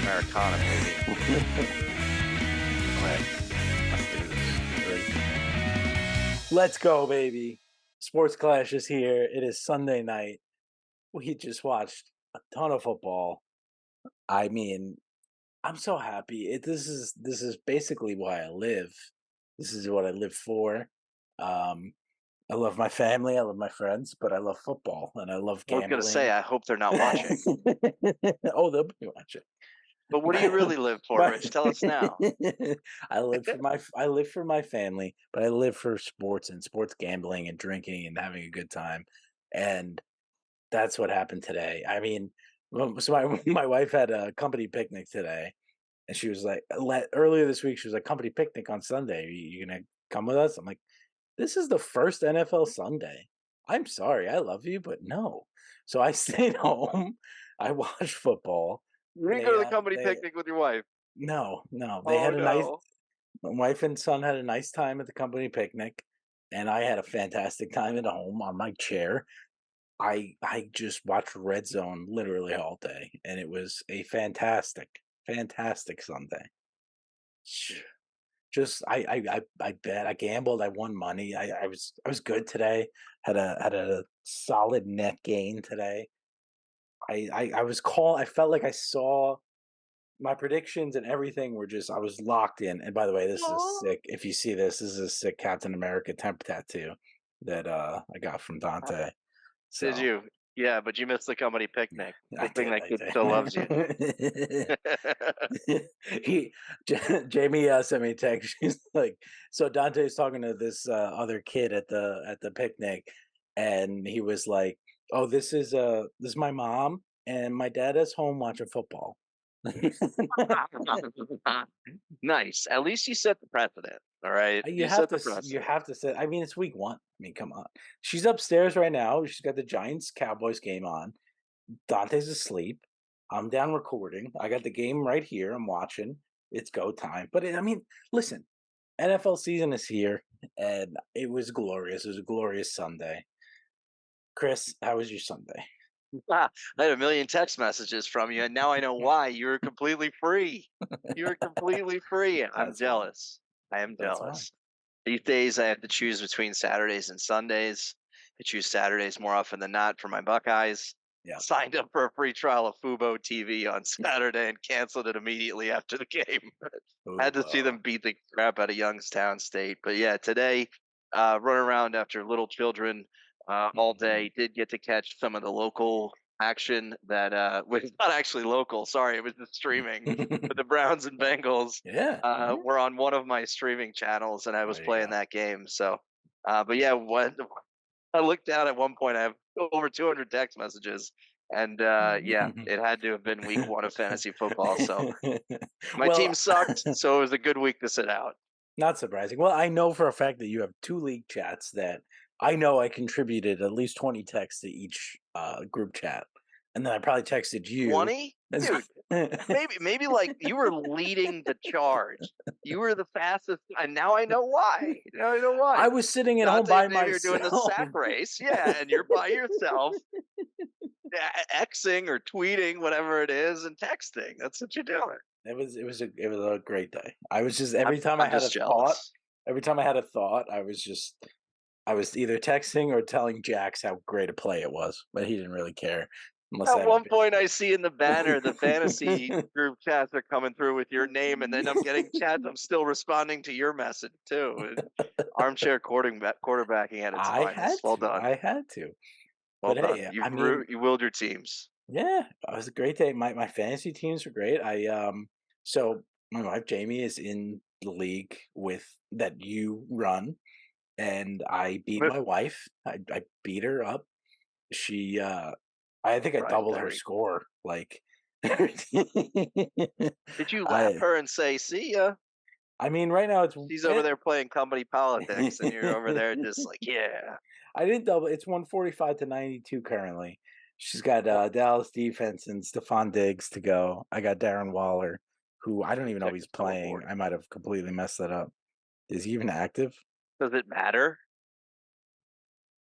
Americana, maybe. Let's do this. Let's go, baby. Sports Clash is here. It is Sunday night. We just watched a ton of football. I mean, I'm so happy. This is basically why I live. This is what I live for. I love my family, I love my friends, but I love football and I love I was going to say, gambling. I hope they're not watching. Oh, they'll be watching. But what do you really live for, Rich? Tell us now. I live for my family, but I live for sports and sports gambling and drinking and having a good time. And that's what happened today. I mean, so my wife had a company picnic today, and she was like, earlier this week, she was like, company picnic on Sunday. You gonna come with us? I'm like, this is the first NFL Sunday. I'm sorry, I love you, but no. So I stayed home. I watched football. You didn't go to the company picnic with your wife. No. They Oh, had a nice. no. My wife and son had a nice time at the company picnic, and I had a fantastic time at home on my chair. I just watched Red Zone literally all day, and it was a fantastic Sunday. Just I bet, I gambled, I won money. I was good today. Had a solid net gain today. I felt like I saw my predictions and everything were just I was locked in. And by the way, this is a sick. If you see this is a sick Captain America temp tattoo that I got from Dante. So Did you? Yeah, but you missed the company picnic. I Good thing did. that kid still loves you. Jamie sent me a text. She's like, so Dante's talking to this other kid at the picnic, and he was like, "Oh, this is my mom, and my dad is home watching football." Nice. At least you set the precedent. All right. You You have set to the precedent. say. I mean, it's week 1. I mean, come on. She's upstairs right now. She's got the Giants Cowboys game on. Dante's asleep. I'm down recording. I got the game right here. I'm watching. It's go time. But I mean, listen, NFL season is here, and it was glorious. It was a glorious Sunday. Chris, how was your Sunday? I had a million text messages from you, and now I know why. You're completely free. You're completely free. I'm That's fine. jealous. I am That's fine. jealous. These days, I have to choose between Saturdays and Sundays. I choose Saturdays more often than not for my Buckeyes. Yeah. Signed up for a free trial of Fubo TV on Saturday and canceled it immediately after the game. Had to see them beat the crap out of Youngstown State. But yeah, today, run around after little children all day. Did get to catch some of the local action that was not actually local. Sorry, it was the streaming. But the Browns and Bengals Yeah. were on one of my streaming channels, and I was There you playing go. that game. So, but yeah, when I looked down at one point, I have over 200 text messages, and yeah, it had to have been week 1 of fantasy football. So my team Well, sucked, so it was a good week to sit out. not surprising. Well, I know for a fact that you have 2 league chats that I know I contributed at least 20 texts to each group chat. And then I probably texted you. 20? Dude, maybe like you were leading the charge. You were the fastest, and now I know why. Now I know why. I was sitting at home by myself. You're doing the sack race, yeah, and you're by yourself, Xing or tweeting, whatever it is, and texting. That's what you're doing. It was a great day. I was just every time I'm I had a just thought, jealous. I was either texting or telling Jax how great a play it was, but he didn't really care. At one point, I see in the banner the fantasy group chats are coming through with your name, and then I'm getting chats. I'm still responding to your message too. Armchair quarterbacking at its finest. Well done. I had to. Well But done. hey, You willed your teams. Yeah, it was a great day. My fantasy teams were great. So my wife Jamie is in the league with that you run, and I beat my wife. I beat her up. She I think I doubled her score. Like Did you lap her and say, "See ya"? I mean, right now she's over there playing company politics, and you're over there just like, yeah. I didn't double. It's 145 to 92 currently. She's got Dallas defense and Stephon Diggs to go. I got Darren Waller, who I don't even know if he's playing. I might have completely messed that up. Is he even active? Does it matter?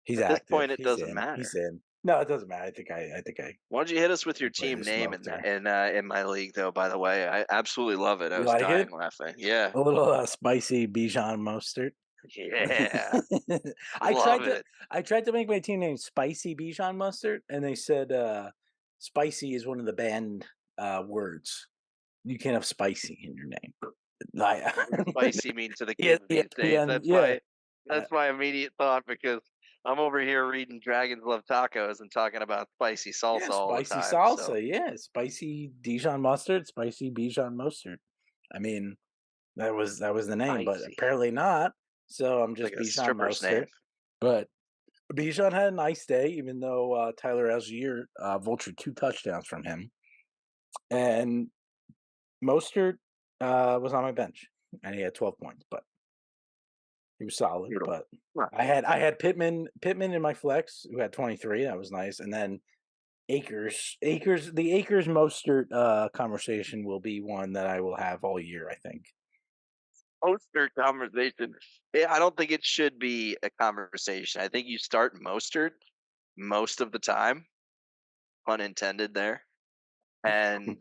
He's At active. this point, it He's doesn't in. matter. He's in. No, it doesn't matter. I think I Why don't you hit us with your can play team the name smoke in there. in my league though? By the way, I absolutely love it. I You was like dying it? laughing. Yeah, A little spicy Bichon mustard. yeah, I love tried to it. I tried to make my team name Spicy Bichon Mustard, and they said spicy is one of the banned words. You can't have spicy in your name. I, What does spicy mean to the yeah, kids yeah, these days? yeah, yeah. Uh, That's my immediate thought because I'm over here reading Dragons Love Tacos and talking about spicy salsa yeah, all the spicy time. So salsa. Yeah, spicy Dijon mustard, spicy Bichon mustard. I mean, that was the name, but spicy, apparently not. So I'm like just a Bichon stripper's name. mustard. But Bijan had a nice day, even though Tyler Algier vultured 2 touchdowns from him, and Mostert was on my bench, and he had 12 points, but he was solid. Brutal. But Huh. I had Pittman in my flex, who had 23. That was nice, and then the Akers Mostert conversation will be one that I will have all year. I think. Mostert conversation. Yeah, I don't think it should be a conversation. I think you start Mostert most of the time, pun intended there. And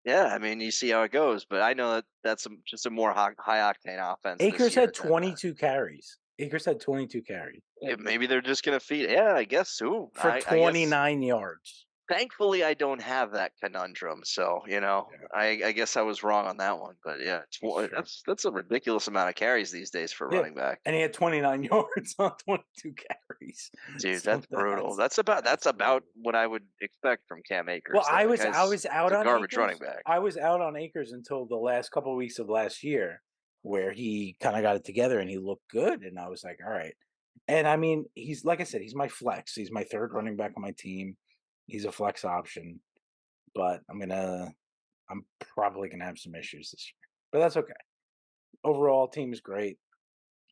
yeah, I mean, you see how it goes. But I know that just a more high octane offense this Akers year had than 22 carries. Akers had 22 carries maybe they're just gonna feed. Yeah, I guess so. for I guess 29 yards. thankfully I don't have that conundrum. So Yeah, I guess I was wrong on that one. But yeah, that's true. that's a ridiculous amount of carries these days for Yeah, running back. and he had 29 yards on 22 carries. Dude, So that's brutal. That's that's about brutal. what I would expect from Cam Well, Akers, though. I The was I guy's was out a on garbage running Akers. back. I was out on Akers until the last couple of weeks of last year, where he kind of got it together and he looked good, and I was like, all right. And I mean, he's like I said, he's my flex. He's my third running back on my team. He's a flex option, but I'm probably gonna have some issues this year, but that's okay. Overall, team is great.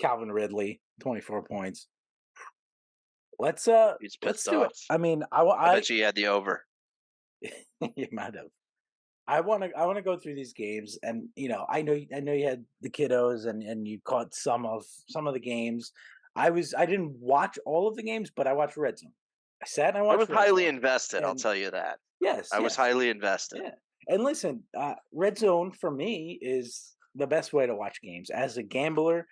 Calvin Ridley, 24 points. Let's He's let's pissed do it. off. I mean, I bet you had the over. you might have. I wanna go through these games, and I know you had the kiddos, and you caught some of the games. I didn't watch all of the games, but I watched Red Zone. I sat and I I watched was Red highly Zone, invested, I'll and tell you that. yes, I was yes, highly invested. yeah. And listen, Red Zone for me is the best way to watch games. As a gambler,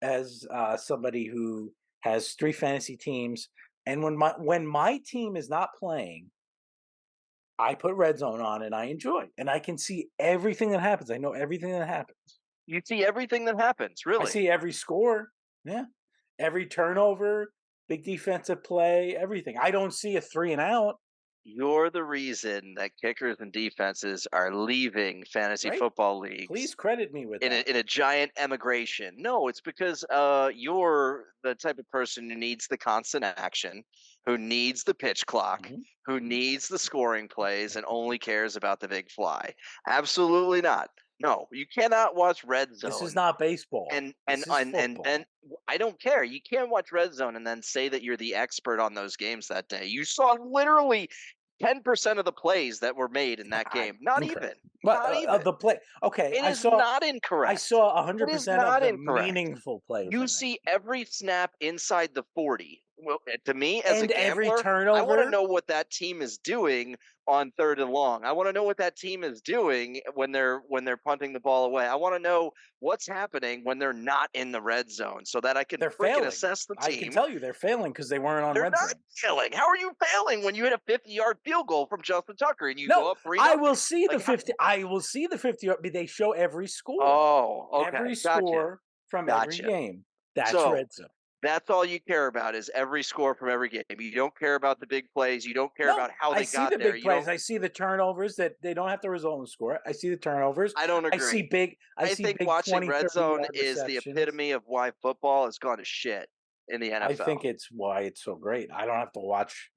as somebody who has 3 fantasy teams, and when my team is not playing, I put Red Zone on and I enjoy, and I can see everything that happens. I know everything that happens. You see everything that happens, I really. see every score. Yeah, every turnover, big defensive play, everything. I don't see a 3 and out. You're the reason that kickers and defenses are leaving fantasy Right? football leagues Please credit me with that. in a giant emigration. No, it's because you're the type of person who needs the constant action, who needs the pitch clock, Mhm. who needs the scoring plays, and only cares about the big fly. Absolutely not. No, you cannot watch Red This is Zone not baseball. and This is and and then football. I don't care. You can't watch Red Zone and then say that you're the expert on those games that day. You saw literally 10% of the plays that were made in that God, game. Not incorrect. even. But Not even. the play. Okay, It I is saw not I incorrect. saw It is 100% of not the incorrect. meaningful plays You in that see game, every snap inside the 40. Well, to me, as a and every gambler, I want to turnover. know what that team is doing on third and long. I want to know what that team is doing when they're punting the ball away. I want to know what's happening when they're not in the red zone so that I can They're freaking failing. assess the I can team. tell you they're failing because they weren't on They're red not zone. failing. How are you failing when you hit a 50-yard field goal from Justin Tucker and you go No, up 3 I nothing? will see the Like how, 50. I will see the 50. But they show every score, oh, every okay. Gotcha. score from every Gotcha. game. That's So red zone. that's all you care about is every score from every game. You don't care about the big plays. You don't care No, about how I they see got the there. big You plays. don't. I see the turnovers that they don't have to result in score. I see the turnovers. I don't I see agree. big. I I see think big watching 20, Red 30 Zone yard is the receptions. epitome of why football has gone to shit in the I think NFL. it's why it's so great. I don't have to watch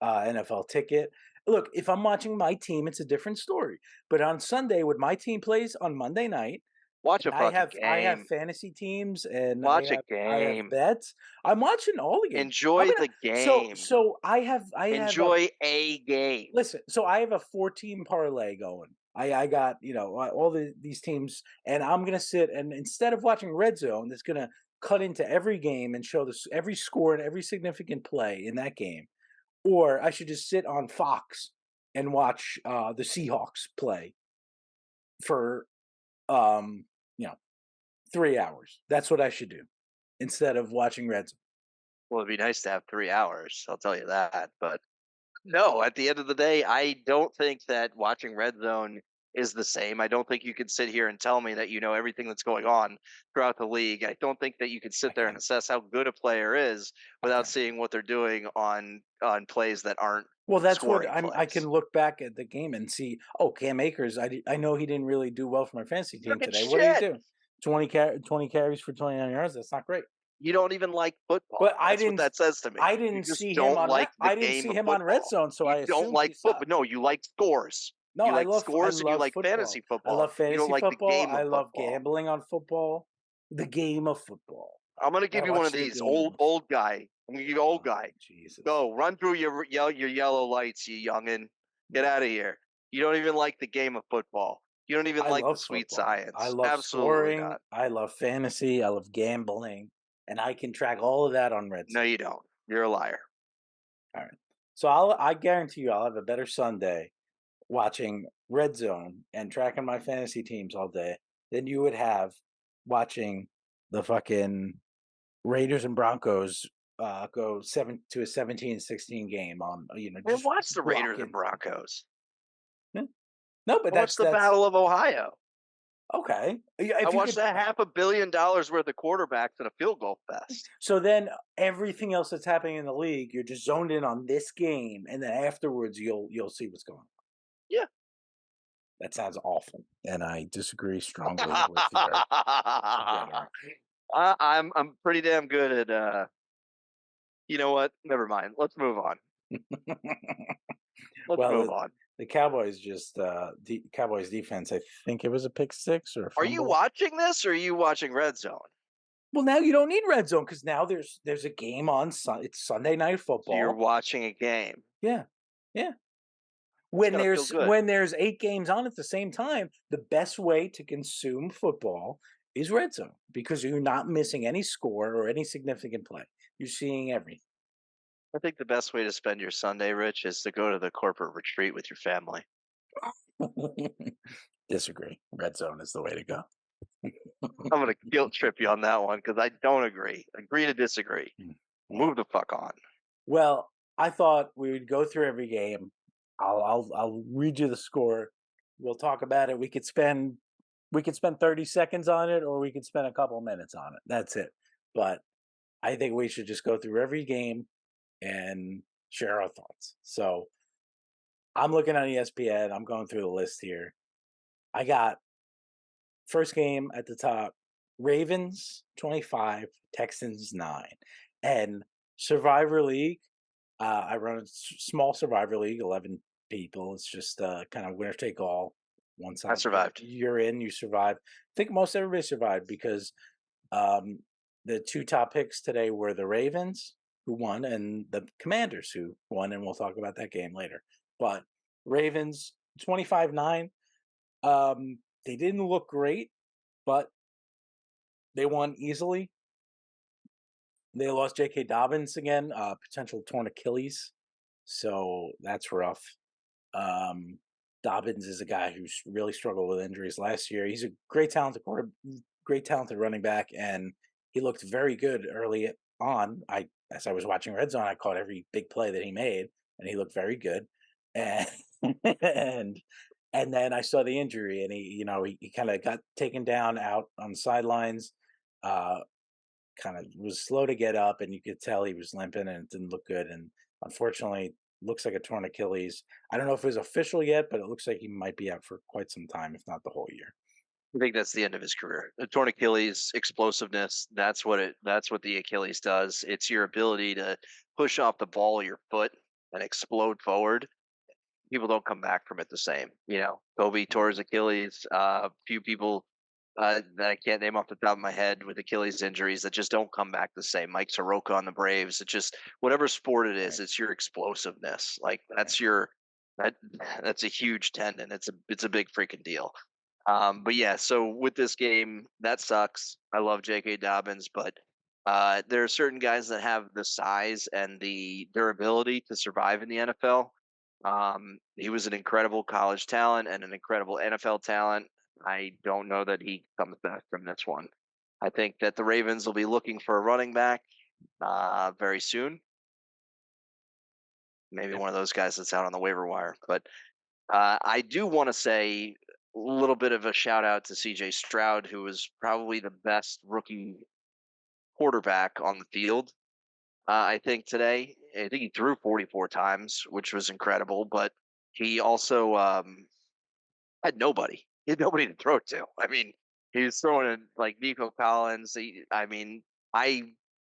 NFL ticket. Look, if I'm watching my team, it's a different story. But on Sunday, when my team plays on Monday night, Watch and a I fucking have I have game. fantasy teams, and I Watch a have I have game. bets. I'm watching all the games. I'm Enjoy gonna the game. so I have a Enjoy a game. listen. So I have a 14 parlay going. I got all these teams, and I'm gonna sit, and instead of watching Red Zone, that's gonna cut into every game and show this every score and every significant play in that game. or I should just sit on Fox and watch the Seahawks play for um, you know 3 hours. That's what I should do instead of watching Red Zone. Well, it'd be nice to have 3 hours. I'll tell you that. But no, at the end of the day, I don't think that watching Red Zone is the same. I don't think you can sit here and tell me that you know everything that's going on throughout the league. I don't think that you can I sit there and can, assess how good a player is I without can. seeing what they're doing on plays that aren't Well, that's what scoring I can plays. look back at the game and see. Oh, Cam Akers. I know he didn't really do well for my fantasy team Fucking today. What did he shit. do? 20 carries for 29 yards. That's not great. You don't even like But football. That's what that says to me. I You didn't just see him don't on like the I didn't game see of him on Red football. Zone, so You I don't assumed he like football. sucked. No, you like scores. No, You like I scores and you love like fantasy football. I football. love You don't fantasy like the football. game I of love football. gambling on football. The game of football. I'm gonna give Gotta you one watch of the these game of old guy. I'm gonna give you old oh, guy. Jesus. Go run through your yellow lights, you youngin. Get No. out of here. You don't even like the game of football. You don't even I like the love sweet football. I science. love Absolutely scoring. not. I love fantasy. I love gambling. And I can track all of that on Red No, Zone. you don't. You're a liar. All right. So I guarantee you I'll have a better Sunday watching Red Zone and tracking my fantasy teams all day than you would have watching the fucking Raiders and Broncos go 17-16 game on Man, just watch the Raiders and rocking. Broncos. Yeah. No, but I watched the that's Battle of Ohio. okay. Yeah, I if you watched could, that $500 million worth of quarterbacks in a field goal fest. so then everything else that's happening in the league, you're just zoned in on this game, and then afterwards you'll see what's going on. Yeah. That sounds awful, and I disagree strongly with your rhetoric. I'm pretty damn good at you know what? Never mind. Let's move on. Let's Well, move on. the Cowboys just Cowboys defense. I think it was a pick six or a Are you fumble. watching this or are you watching Red Zone? Well, now you don't need red zone because now there's a game on It's Sunday night So you're football. watching a game. Yeah, yeah. It's gotta feel good. When there's 8 games on at the same time, the best way to consume football is red zone because you're not missing any score or any significant play. You're seeing everything. I think the best way to spend your Sunday, Rich, is to go to the corporate retreat with your family. Disagree. Red zone is the way to go. I'm gonna guilt trip you on that one because I don't agree. Agree to disagree. Move the fuck on. Well, I thought we would go through every game. I'll read you the score. We'll talk about it. We could spend 30 seconds on it or we could spend a couple minutes on it. That's it. But I think we should just go through every game and share our thoughts. So I'm looking on ESPN. I'm going through the list here. I got first game at the top, Ravens 25, Texans 9. And Survivor League, I run a small Survivor League, 11 people. It's just kind of winner take all. One I side, survived. you're in, you survive. I think most everybody survived because um, the two top picks today were the Ravens, who won, and the Commanders, who won. And we'll talk about that game later. But Ravens 25-9. They didn't look great, but they won easily. They lost J.K. Dobbins again, potential torn Achilles, so that's rough. Dobbins is a guy who's really struggled with injuries last year. He's a great talented running back, and he looked very good early on. As I was watching Red Zone, I caught every big play that he made, and he looked very good. And and and then I saw the injury, and he kind of got taken down out on the sidelines. Uh, Kind of was slow to get up, and you could tell he was limping, and it didn't look good. And unfortunately, looks like a torn Achilles. I don't know if it was official yet, but it looks like he might be out for quite some time, if not the whole year. I think that's the end of his career. The torn Achilles, explosiveness. That's what the Achilles does. It's your ability to push off the ball of your foot and explode forward. People don't come back from it the same. Kobe tore his Achilles. Few people that I can't name off the top of my head with Achilles injuries that just don't come back the same. Mike Soroka on the Braves. It just whatever sport it is, Right, it's your explosiveness. Like right. that that's a huge tendon. It's a big freaking deal. But yeah, so with this game, that sucks. I love J.K. Dobbins, but There are certain guys that have the size and the durability to survive in the NFL. He was an incredible college talent and an incredible NFL talent. I don't know that he comes back from this one. I think that the Ravens will be looking for a running back very soon. Maybe one of those guys that's out on the waiver wire. But I do want to say a little bit of a shout out to CJ Stroud, who was probably the best rookie quarterback on the field. I think today, I think he threw 44 times, which was incredible. But he also had nobody. He had nobody to throw to. I mean, he was throwing in like Nico Collins. I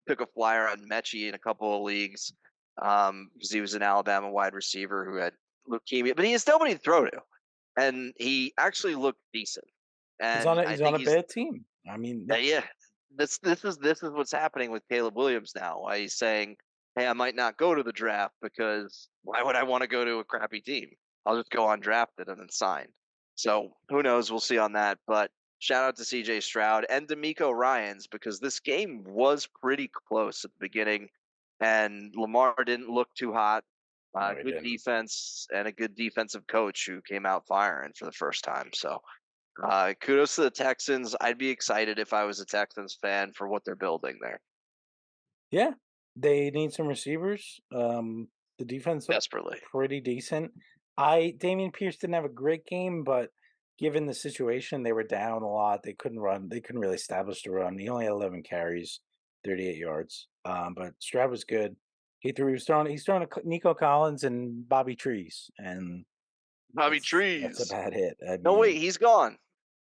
took a flyer on Mechie in a couple of leagues because he was an Alabama wide receiver who had leukemia, but he has nobody to throw to, and he actually looked decent. And I He's on think a he's bad team. I mean, yeah. This is what's happening with Caleb Williams now. Why he's saying, "Hey, I might not go to the draft because why would I want to go to a crappy team? I'll just go undrafted and then sign." So who knows? We'll see on that. But shout out to C.J. Stroud and D'Amico Ryan's because this game was pretty close at the beginning, and Lamar didn't look too hot. no, he Good didn't. defense and a good defensive coach who came out firing for the first time. So kudos to the Texans. I'd be excited if I was a Texans fan for what they're building there. Yeah, they need some receivers. The defense looked Desperately. pretty decent. Damian Pierce didn't have a great game, but given the situation, they were down a lot. They couldn't run. They couldn't really establish the run. He only had 11 carries, 38 yards. But Stroud was good. He's throwing to Nico Collins and Bobby Trees, and Bobby that's a Trees. bad hit. I No, mean, wait, he's gone.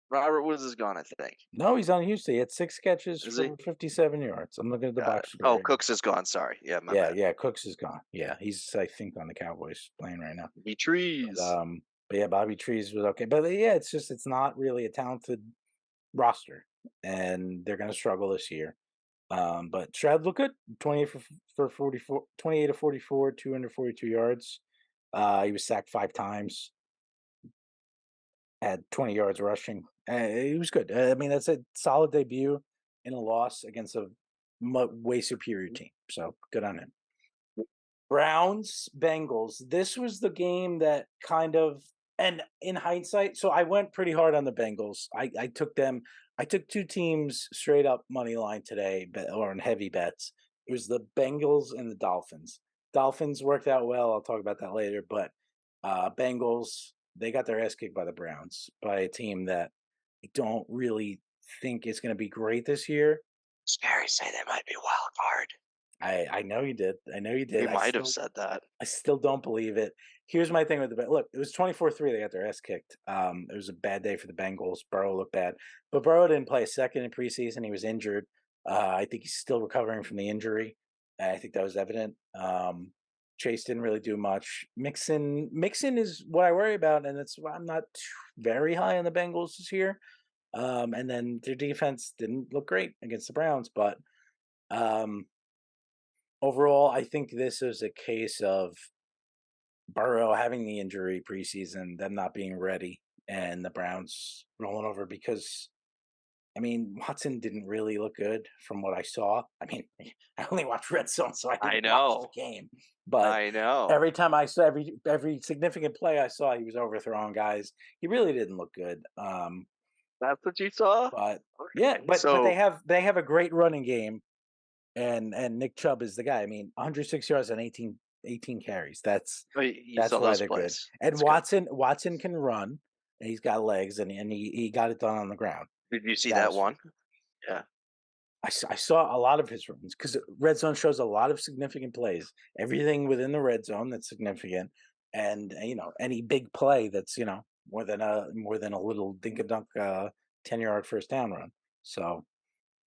Robert Woods is gone, I think. no, he's on Houston. He had 6 catches Is he? for 57 yards. I'm looking at the Got it. box score Oh, right now. Cooks is gone. Sorry. Yeah, my Yeah, bad. yeah, Cooks is gone. Yeah, he's I think on the Cowboys playing right now. Bobby But Trees. but yeah, Bobby Trees was okay. But yeah, it's not really a talented roster, and they're gonna struggle this year. But Stroud looked good. 28 for 44, 28 to 44, 242 yards. He was sacked 5 times, had 20 yards rushing. He was good. I mean, that's a solid debut in a loss against a way superior team. So good on him. Browns, Bengals. This was the game that kind of, and in hindsight, so I went pretty hard on the Bengals. I took them. I took two teams straight up money line today, or in heavy bets. It was the Bengals and the Dolphins. Dolphins worked out well. I'll talk about that later. But Bengals, they got their ass kicked by the Browns, by a team that I don't really think is going to be great this year. Scary say they might be wild card. I know you did. I know you He did. might have said that. I still don't believe it. Here's my thing with the look. It was 24-3. They got their ass kicked. It was a bad day for the Bengals. Burrow looked bad, but Burrow didn't play a second in preseason. He was injured. I think he's still recovering from the injury. I think that was evident. Chase didn't really do much. Mixon is what I worry about, and that's why I'm not very high on the Bengals this year. And then their defense didn't look great against the Browns, but um, overall, I think this is a case of Burrow having the injury preseason, them not being ready, and the Browns rolling over because I mean Watson didn't really look good from what I saw. I mean, I only watched Red Zone, so I I didn't watch the know. game. But I know. every time I saw every significant play I saw, he was overthrowing guys. He really didn't look good. That's what you saw? But yeah, Okay. but So they have a great running game, and Nick Chubb is the guy. I mean, 106 yards and 18 carries. you That's saw why those they're good. plays. And That's good. Watson can run, and he's got legs, and he got it done on the ground. Did you see That that was one? Yeah. I saw a lot of his runs because red zone shows a lot of significant plays. Everything within the red zone that's significant, and any big play that's more than a little dink a dunk 10-yard first down run. So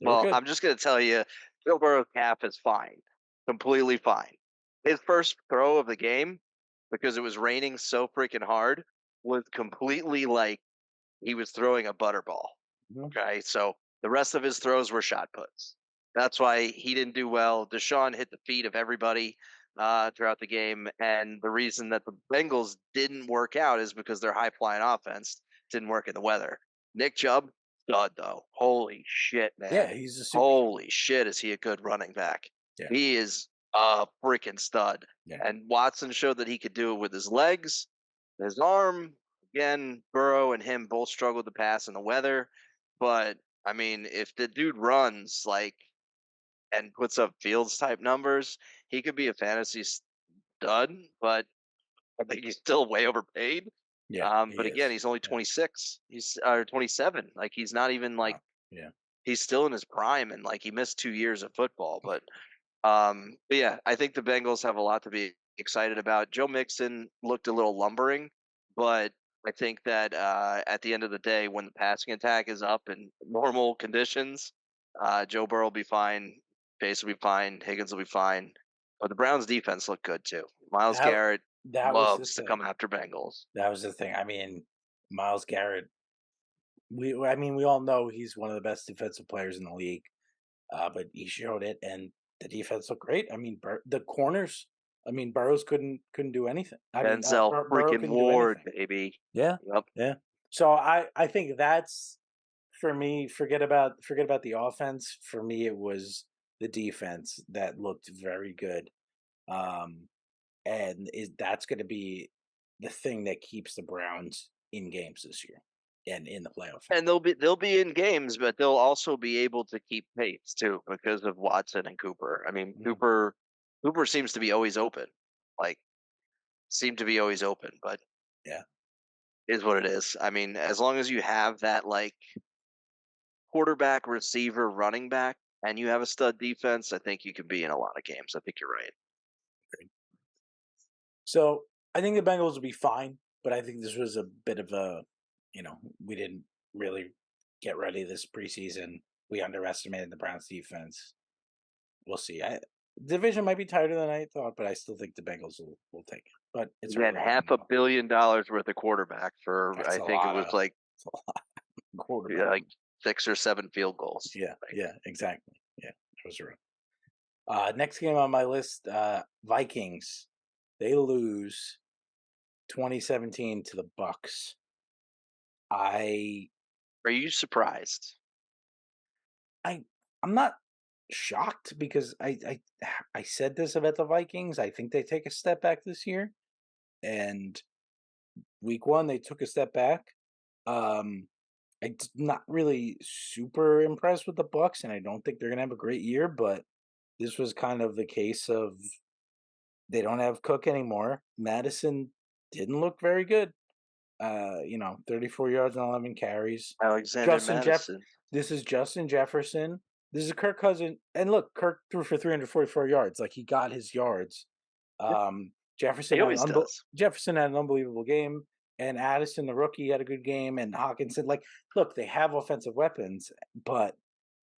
they were Well, good. I'm just gonna tell you, Joe Burrow's calf is fine, completely fine. His first throw of the game, because it was raining so freaking hard, was completely like he was throwing a butterball. Mhm. Okay, so the rest of his throws were shot puts. That's why he didn't do well. Deshaun hit the feet of everybody throughout the game, and the reason that the Bengals didn't work out is because their high flying offense didn't work in the weather. Nick Chubb stud, though. Holy shit, Yeah, man. he's a super. Holy shit, is he a good running back? Yeah, He is a freaking stud. yeah, And Watson showed that he could do it with his legs, his arm. Again, Burrow and him both struggled to pass in the weather. But I mean, if the dude runs like and puts up Fields type numbers, he could be a fantasy stud. But I think he's still way overpaid. yeah. He But again, is. he's only Yeah. 26. He's or 27. Like he's not even like Wow. Yeah. he's still in his prime, and like he missed 2 years of football. But yeah, I think the Bengals have a lot to be excited about. Joe Mixon looked a little lumbering, but I think that at the end of the day, when the passing attack is up in normal conditions, Joe Burrow will be fine. Chase will be fine. Higgins will be fine. But the Browns' defense looked good too. Miles That Garrett that was the loves to come thing. after Bengals. That was the thing. I mean, Miles Garrett. I mean, we all know he's one of the best defensive players in the league. But he showed it, and the defense looked great. I mean, the corners. I mean, Burrows couldn't do anything. I mean, Denzel Burrow freaking couldn't do Ward, anything. baby. Yeah, Yep. yeah. So I think that's for me. Forget about the offense. For me, it was the defense that looked very good. Um, and that's going to be the thing that keeps the Browns in games this year and in the playoff. And they'll be in games, but they'll also be able to keep pace too because of Watson and Cooper. I mean, Mhm. Cooper seems to be always open, like seem to be always open, but Yeah, is what it is. I mean, as long as you have that like quarterback, receiver, running back, and you have a stud defense, I think you could be in a lot of games. I think you're right. so I think the Bengals will be fine, but I think this was a bit of a, we didn't really get ready this preseason. We underestimated the Browns defense. We'll see. Division might be tighter than I thought, but I still think the Bengals will take it. But it's Again, early. We don't $500 know. million worth of quarterback for That's I a think it lot was of like it's a lot of quarterback. like 6 or 7 field goals. Yeah, Like, yeah, exactly. Yeah, that was right. Next game on my list, Vikings. They lose 2017 to the Bucks. I are you surprised? I I'm not shocked because I said this about the Vikings. I think they take a step back this year, and week one they took a step back. Um, I'm not really super impressed with the Bucks, and I don't think they're gonna have a great year. But this was kind of the case of they don't have Cook anymore. Madison didn't look very good. 34 yards and 11 carries. Alexander Justin Jeff. Madison. This is Justin Jefferson. This is Kirk Cousin. And look, Kirk threw for 344 yards. Like he got his yards. Yeah, Jefferson he had always does. Jefferson had an unbelievable game. And Addison, the rookie, had a good game. And Hawkinson, like, look, they have offensive weapons, but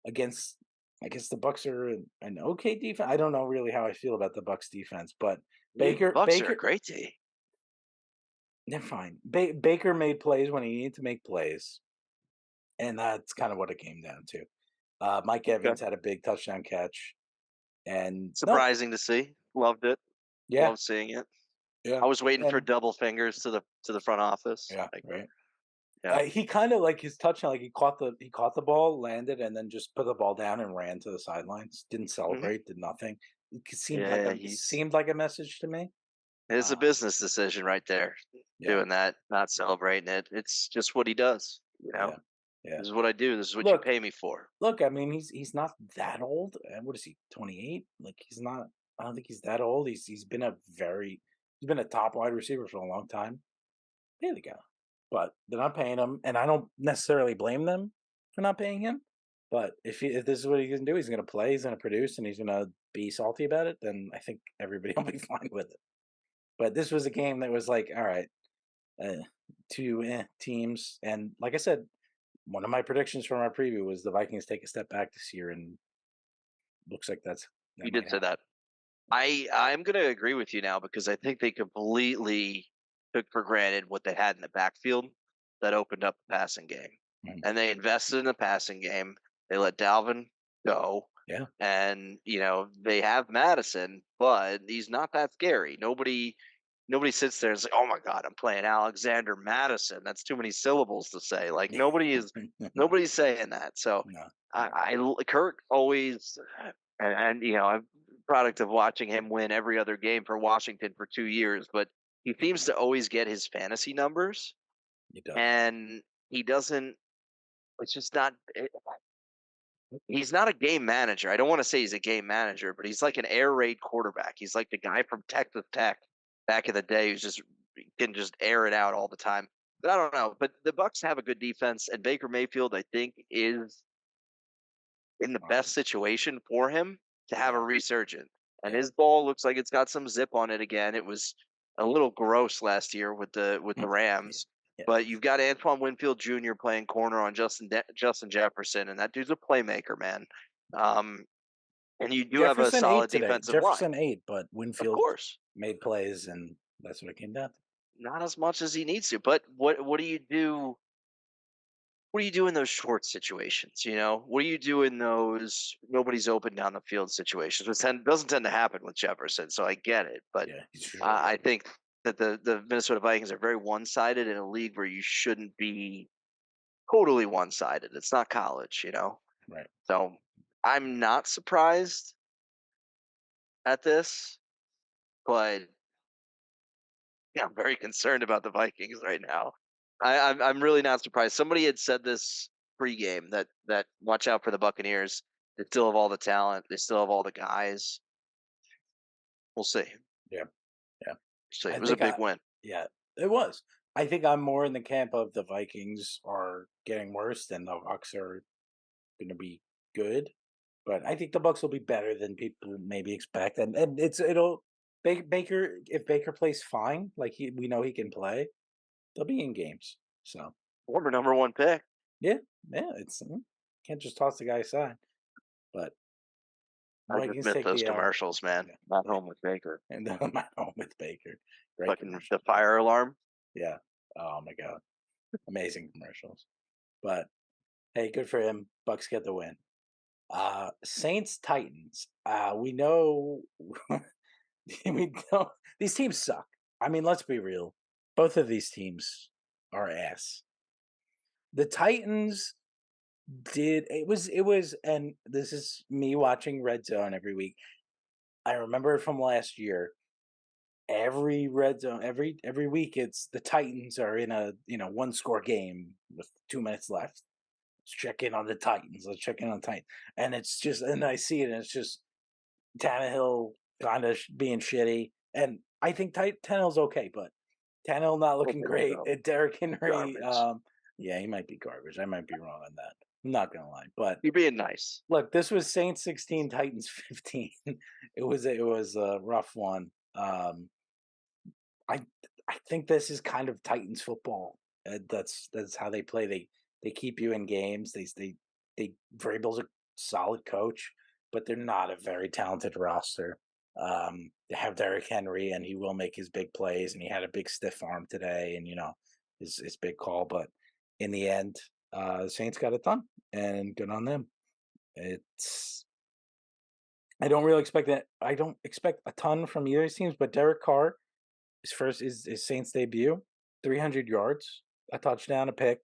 against, I guess the Bucks are an okay defense. I don't know really how I feel about the Bucks defense, but Bucks are a Baker, great team. they're fine. Baker made plays when he needed to make plays, and that's kind of what it came down to. Mike Okay. Evans had a big touchdown catch, and no, Surprising to see. Loved it. yeah, Loved seeing it. yeah, I was waiting for and double fingers to the front office. yeah, Like, right. yeah. He kind of like his touchdown, like he caught the ball, landed, and then just put the ball down and ran to the sidelines. Didn't Hmm. celebrate, did nothing. Yeah, It he's seemed like a message to me. it's a Um, business decision right there. yeah, Doing that, not celebrating it. It's just what he does. yeah, yeah. This is what I do. This is what you Look, pay me for. Look, I mean, he's not that old. What is he? 28? Like he's not. I don't think he's that old. He's been a top wide receiver for a long time. There they go. But they're not paying him, and I don't necessarily blame them for not paying him. But if this is what he's gonna do, he's gonna play, he's gonna produce, and he's gonna be salty about it. Then I think everybody will be fine with it. But this was a game that was like, all right, uh, two teams, and like I said, one of my predictions from our preview was the Vikings take a step back this year, and looks like that You might did say happen. that. I'm gonna agree with you now because I think they completely took for granted what they had in the backfield that opened up the passing game. Mhm. And they invested in the passing game. They let Dalvin go. Yeah, And, they have Madison, but he's not that scary. nobody sits there and is like, "Oh my god, I'm playing Alexander Madison." That's too many syllables to say. Like No, nobody's saying that. So no, no. Kirk always, and I'm a product of watching him win every other game for Washington for 2 years, but he seems Yeah, to always get his fantasy numbers, he does. and he doesn't. It's just not. He's not a game manager. I don't want to say he's a game manager, but he's like an air raid quarterback. He's like the guy from Texas Tech back in the day who's just can just air it out all the time. But I don't know. But the Bucks have a good defense, and Baker Mayfield, I think, is in the Wow. best situation for him to have a Yeah, resurgence. And yeah, his ball looks like it's got some zip on it again. It was a little gross last year with the yeah, Rams. yeah. But you've got Antoine Winfield Jr. playing corner on Justin Jefferson, and that dude's a playmaker, man. Um, and you do have a Jefferson ate solid today. defensive line, Jefferson ate, but of Winfield course. made plays, and that's what it came down to. Not as much as he needs to, but what do you do? What do you do in those short situations? What do you do in those nobody's open down the field situations? Which doesn't tend to happen with Jefferson, so I get it. But Yeah, he's short. I think that the Minnesota Vikings are very one sided in a league where you shouldn't be totally one sided. It's not college. Right. So I'm not surprised at this, but yeah, I'm very concerned about the Vikings right now. I'm really not surprised. Somebody had said this pregame that watch out for the Buccaneers. They still have all the talent. They still have all the guys. We'll see. Yeah, yeah. See, I it was a think big win. yeah, it was. I think I'm more in the camp of the Vikings are getting worse than the Bucks are going to be good. But I think the Bucks will be better than people maybe expect, and it'll Baker if Baker plays fine, like we know he can play, they'll be in games. So Former number one pick. yeah, yeah, can't just toss the guy aside. But I just Vikings miss take those the L. commercials, man. Yeah, Not yeah, home with Baker. and then I'm at home with Baker. Great Fucking commercial. the fire alarm. Yeah. Oh my god, amazing commercials. But hey, good for him. Bucks get the win. Saints Titans. We know we know these teams suck. I mean, let's be real. Both of these teams are ass. The Titans did it was and this is me watching Red Zone every week. I remember it from last year. Every red zone, every week, it's the Titans are in a one score game with 2 minutes left. Let's check in on the Titans. Let's check in on the Titans, and it's just and I see it, and it's just Tannehill kind of being shitty, and I think Tannehill's okay, but Tannehill not I looking think great. so. And Derrick Henry, Garbage. yeah, he might be garbage. I might be wrong on that. I'm not gonna lie, but You're being nice. look, this was Saints 16, Titans 15. It was a rough one. I I think this is kind of Titans football. That's how they play. They keep you in games. They Vrabel's a solid coach, but they're not a very talented roster. They have Derrick Henry, and he will make his big plays, and he had a big stiff arm today, and his big call. But in the end, the Saints got it done, and good on them. It's I don't really expect that. I don't expect a ton from either of these teams, but Derek Carr his Saints debut, 300 yards, a touchdown, a pick,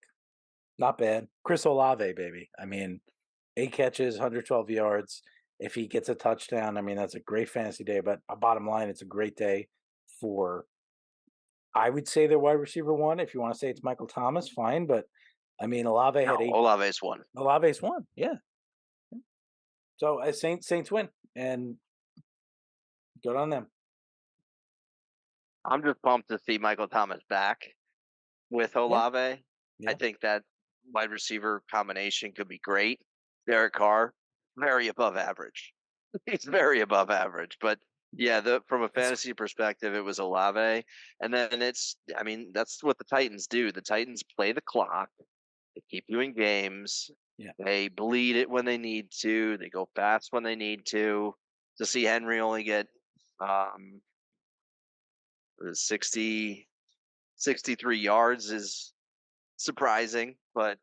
not bad. Chris Olave, baby. I mean, 8 catches, 112 yards. If he gets a touchdown, I mean that's a great fantasy day. But bottom line, it's a great day for. I would say their wide receiver one. If you want to say it's Michael Thomas, fine. But I mean, Olave had No, eight. Olave's won. Olave's one, yeah. So Saints win, and good on them. I'm just pumped to see Michael Thomas back with Yeah, Olave. I yeah. think that wide receiver combination could be great. Derek Carr, very above average. He's very above average, but yeah, from a It's fantasy perspective, it was Olave, and then I mean, that's what the Titans do. The Titans play the clock. They keep you in games. yeah. They bleed it when they need to. They go fast when they need to. To see Henry only get um, 60, 63 yards is surprising, but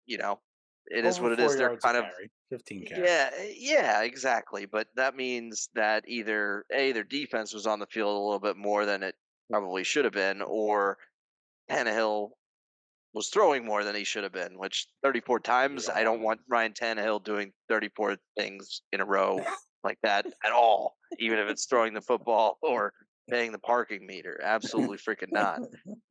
you know, it is Over what it four is. They're yards a kind of carry, 15 carries. yeah, exactly. But that means that either A, their defense was on the field a little bit more than it probably should have been, or Tannehill was throwing more than he should have been, which 34 times, I Yeah. don't want Ryan Tannehill doing 34 things in a row like that at all, even if it's throwing the football or paying the parking meter. Absolutely freaking not.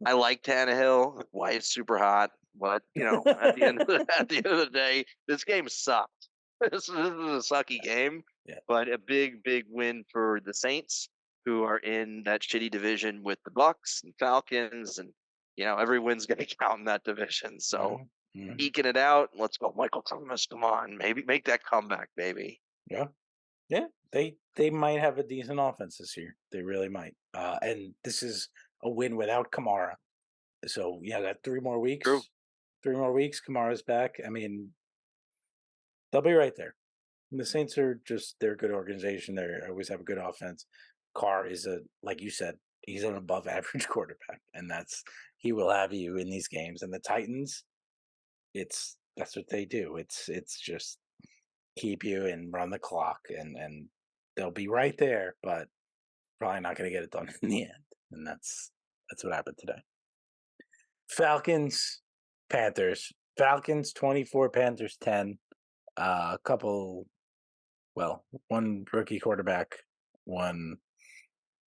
I like Tannehill. Wife's super hot, but at the end of at the end of the day, this game sucked. This is a sucky game, Yeah. but a big, big win for the Saints, who are in that shitty division with the Bucks and Falcons, and every win's going to count in that division. So Mhm, mhm. eking it out. Let's go, Michael Thomas. Come on, maybe make that comeback, baby. Yeah. Yeah. They might have a decent offense this year. They really might. And this is a win without Kamara. So yeah, got 3 more weeks. True. 3 more weeks. Kamara's back. I mean, they'll be right there. And the Saints are they're a good organization. They always have a good offense. Carr is like you said, he's an above average quarterback, and he will have you in these games. And the Titans, that's what they do. It's just keep you and run the clock, and they'll be right there, but probably not going to get it done in the end. And that's what happened today. Falcons, Panthers. Falcons 24, Panthers 10. A couple, well, one rookie quarterback, one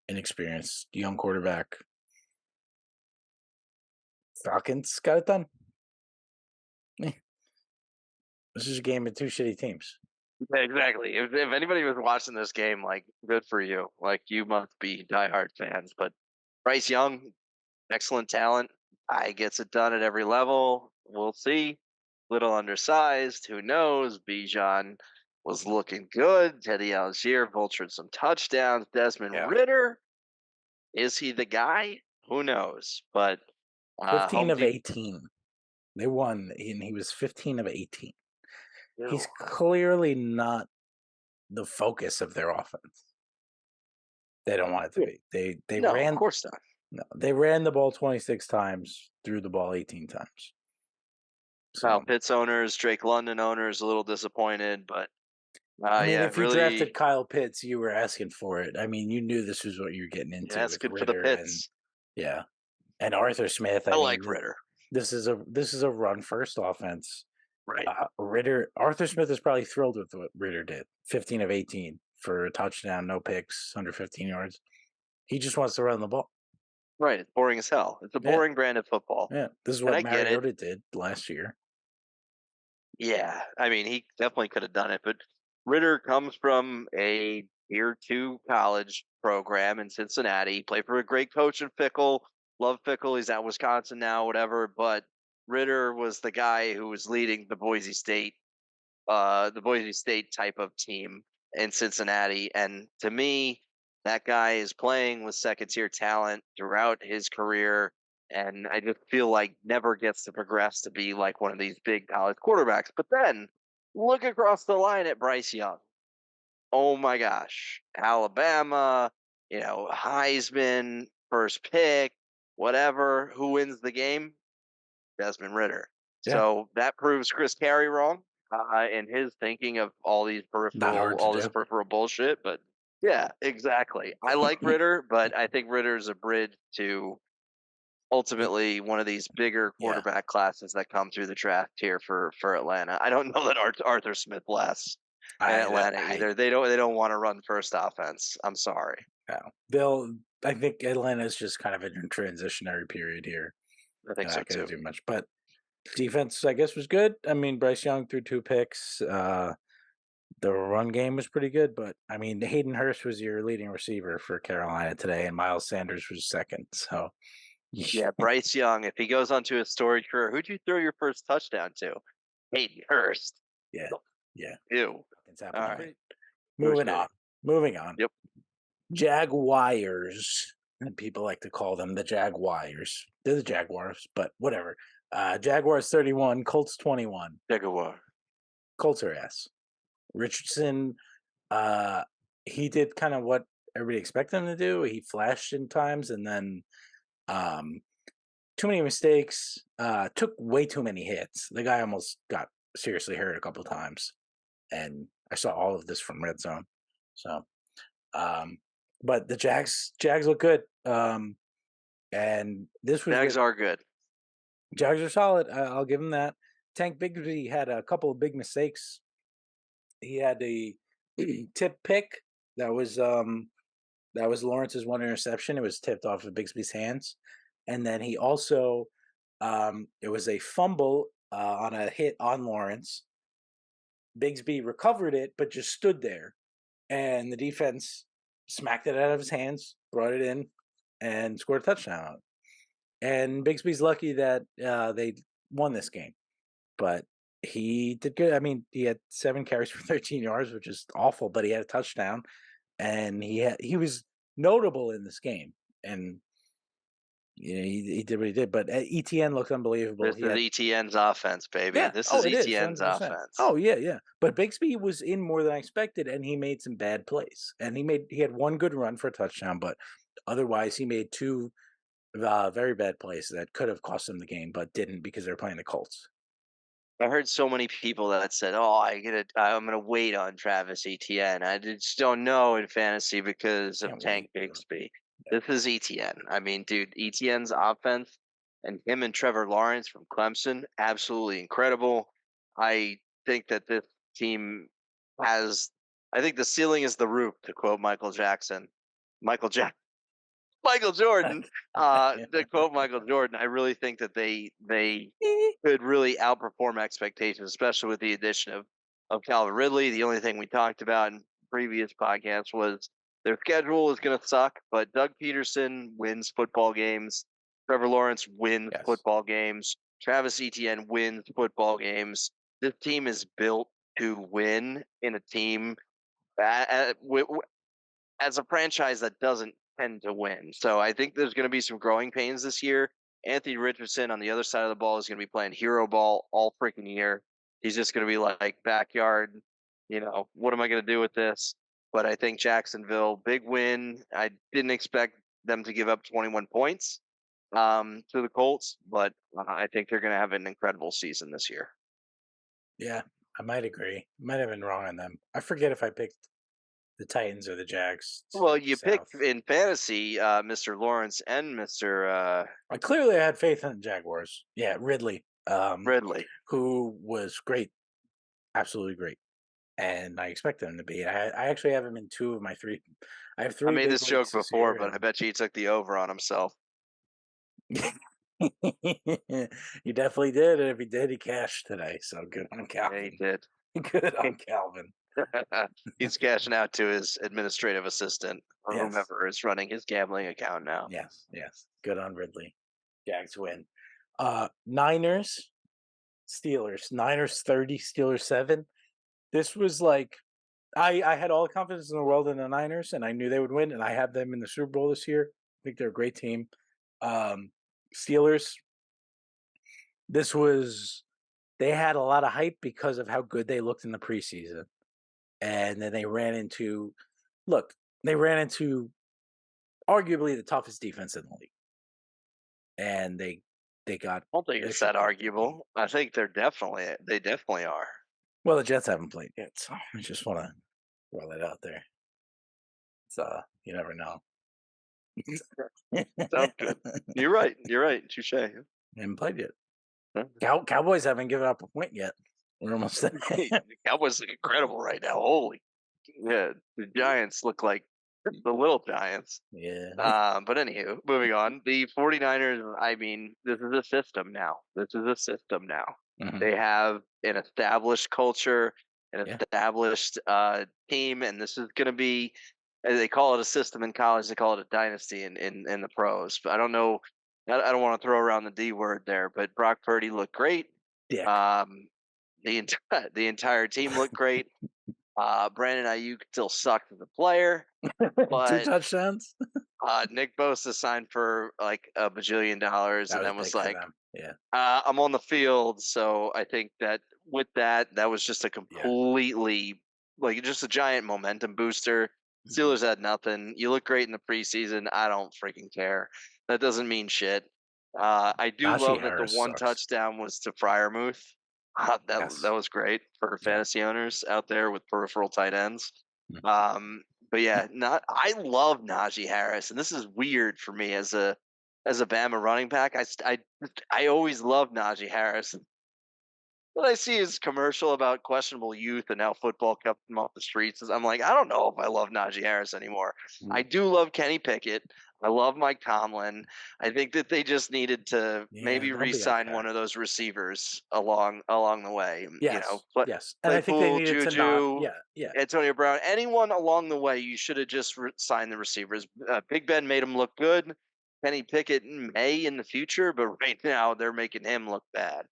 inexperienced young quarterback. Falcons got it done. Eh, this is a game of two shitty teams. Yeah, exactly. If anybody was watching this game, like, good for you. Like, you must be diehard fans. But Bryce Young, excellent talent. I gets it done at every level. We'll see. Little undersized. Who knows? Bijan was looking good. Teddy Algier vultured some touchdowns. Desmond Yeah. Ritter, is he the guy? Who knows? But 15 Home of Depot. 18. They won, and he was 15 of 18. He's Ew. clearly not the focus of their offense. They don't want it to Yeah. be. They No, of ran course not. no, they ran the ball 26 times, threw the ball 18 times. Kyle So Pitts owners, Drake London owners, a little disappointed, but I mean, yeah, if you drafted really, Kyle Pitts, you were asking for it. I mean, you knew this was what you were getting yeah, into that's with good for the Ritter and Pitts. yeah, and Arthur Smith. I I mean, like Ritter. this is a run first offense. Right. Arthur Smith is probably thrilled with what Ritter did. 15 of 18 for a touchdown, no picks, under 15 yards. He just wants to run the ball. Right. It's boring as hell. It's a Yeah, boring brand of football. yeah. This is And what I get it. Mariota did last year. Yeah. I mean, he definitely could have done it, but Ritter comes from a tier 2 college program in Cincinnati, played for a great coach in Fickle. Love Fickle. He's at Wisconsin now, whatever. But Ritter was the guy who was leading the Boise State type of team in Cincinnati. And to me, that guy is playing with second tier talent throughout his career. And I just feel like never gets to progress to be like one of these big college quarterbacks. But then look across the line at Bryce Young. Oh my gosh. Alabama, Heisman, first pick, whatever. Who wins the game? Desmond Ritter. Yeah, So that proves Chris Carey wrong in his thinking of not hard to all this do. peripheral bullshit. But yeah, exactly. I like Ritter, but I think Ritter's a bridge to ultimately one of these bigger Yeah, quarterback classes that come through the draft here for Atlanta. I don't know that Arthur Smith lasts in Atlanta I either. They don't want to run first offense. I'm sorry. no. They'll. I think Atlanta's just kind of in a transitionary period here. I think They're so not going too. to do much, but defense, I guess, was good. I mean, Bryce Young threw 2 picks. The run game was pretty good, but I mean, Hayden Hurst was your leading receiver for Carolina today, and Miles Sanders was second. So, Yeah, Bryce Young. If he goes on to his storied career, who'd you throw your first touchdown to? Hayden Hurst. yeah, yeah, Ew. it's All happening. right. Moving on. Moving on. Yep. Jaguars, and people like to call them the Jaguars. They're the Jaguars, but whatever. Jaguars 31, Colts 21. Jaguar. Colts are ass. Richardson, uh, he did kind of what everybody expected him to do. He flashed in times, and then um, too many mistakes. Took way too many hits. The guy almost got seriously hurt a couple of times, and I saw all of this from Red Zone. So, but the Jags look good. And this was Jags with are good. Jags are solid. I'll give him that. Tank Bigsby had a couple of big mistakes. He had a tip pick that was Lawrence's one interception. It was tipped off of Bigsby's hands, and then he also it was a fumble on a hit on Lawrence. Bigsby recovered it, but just stood there, and the defense smacked it out of his hands, brought it in, and scored a touchdown on it. And Bigsby's lucky that they won this game, but he did good. I mean, he had 7 carries for 13 yards, which is awful, but he had a touchdown, and he was notable in this game. And he did what he did. But ETN looked unbelievable. This He is had ETN's offense, baby. Yeah. This Oh, is it is ETN's 100%. offense. Oh, yeah, yeah. But Bigsby was in more than I expected, and he made some bad plays. And he had one good run for a touchdown, but otherwise he made 2 very bad plays that could have cost them the game, but didn't because they were playing the Colts. I heard so many people that said, "Oh, I'm gonna wait on Travis Etienne." I just don't know in fantasy because of Can't Tank wait. Bigsby. This is Etienne. I mean, dude, Etienne's offense and him and Trevor Lawrence from Clemson, absolutely incredible. I think that this team has. I think the ceiling is the roof, to quote Michael Jackson. Michael Jack. Michael Jordan. To quote Michael Jordan, I really think that they could really outperform expectations, especially with the addition of Calvin Ridley. The only thing we talked about in previous podcasts was their schedule is going to suck, but Doug Peterson wins football games. Trevor Lawrence wins Yes. football games. Travis Etienne wins football games. This team is built to win in a team as a franchise that doesn't tend to win. So I think there's going to be some growing pains this year. Anthony Richardson on the other side of the ball is going to be playing hero ball all freaking year. He's just going to be like backyard, what am I going to do with this? But I think Jacksonville, big win. I didn't expect them to give up 21 points to the Colts, but I think they're going to have an incredible season this year. Yeah, I might agree. Might have been wrong on them. I forget if I picked the Titans or the Jags to Well, make the you picked South. in fantasy Mr. Lawrence and Mr. Clearly, I had faith in the Jaguars. Yeah, Ridley, Ridley. who was great, absolutely great, and I expected him to be. I actually have him in 2 of my 3. I have I 3 made big this joke leagues this before, year, but I and bet you he took the over on himself. he definitely did. And if he did, he cashed today. So good on Yeah, he Calvin. did. Good on Calvin. He's cashing out to his administrative assistant or Yes. whomever is running his gambling account now. Yes, yes. Good on Ridley. Jags win. Niners, Steelers. Niners 30, Steelers 7. This was like I had all the confidence in the world in the Niners, and I knew they would win, and I had them in the Super Bowl this year. I think they're a great team. Steelers, they had a lot of hype because of how good they looked in the preseason. And then they ran into arguably the toughest defense in the league. And they got I don't think it's that vicious. arguable. I think they definitely are. Well, the Jets haven't played yet, so I just want to throw that out there. It's you never know. Sounds good. You're right. Touche. Haven't played yet. Huh? Cowboys haven't given up a point yet. We're almost there. The Cowboys look incredible right now. Holy, yeah, the Giants look like the little Giants. Yeah. But anywho, moving on. The 49ers, I mean, this is a system now. Mhm. They have an established culture, an Yeah. established team, and this is going to be, they call it a system in college, they call it a dynasty in the pros. But I don't know, I don't want to throw around the D word there, but Brock Purdy looked great. Dick. The entire team looked great. Brandon Ayuk still sucked as a player, 2 but touchdowns. Nick Bosa signed for like $1 bajillion and That was then was big for like, them. Yeah. I'm on the field. So I think that with that was just a completely, like, just a giant momentum booster. Mhm. Steelers had nothing. You look great in the preseason. I don't freaking care. That doesn't mean shit. I do Najee love that the Harris one sucks. touchdown was to Freiermuth. Yes. That was great for Yeah. fantasy owners out there with peripheral tight ends. Mhm. But yeah, I love Najee Harris, and this is weird for me as a as a Bama running back. I always loved Najee Harris. What I see his commercial about questionable youth and how football kept him off the streets, I'm like, I don't know if I love Najee Harris anymore. I Mm. do love Kenny Pickett. I love Mike Tomlin. I think that they just needed to Yeah, maybe they'll be re-sign okay. one of those receivers along the way. Yes, But yes, and I think they Claypool, needed to not. Juju, Yeah, yeah, Antonio Brown, anyone along the way, you should have just signed the receivers. Big Ben made him look good. Kenny Pickett may in the future, but right now they're making him look bad.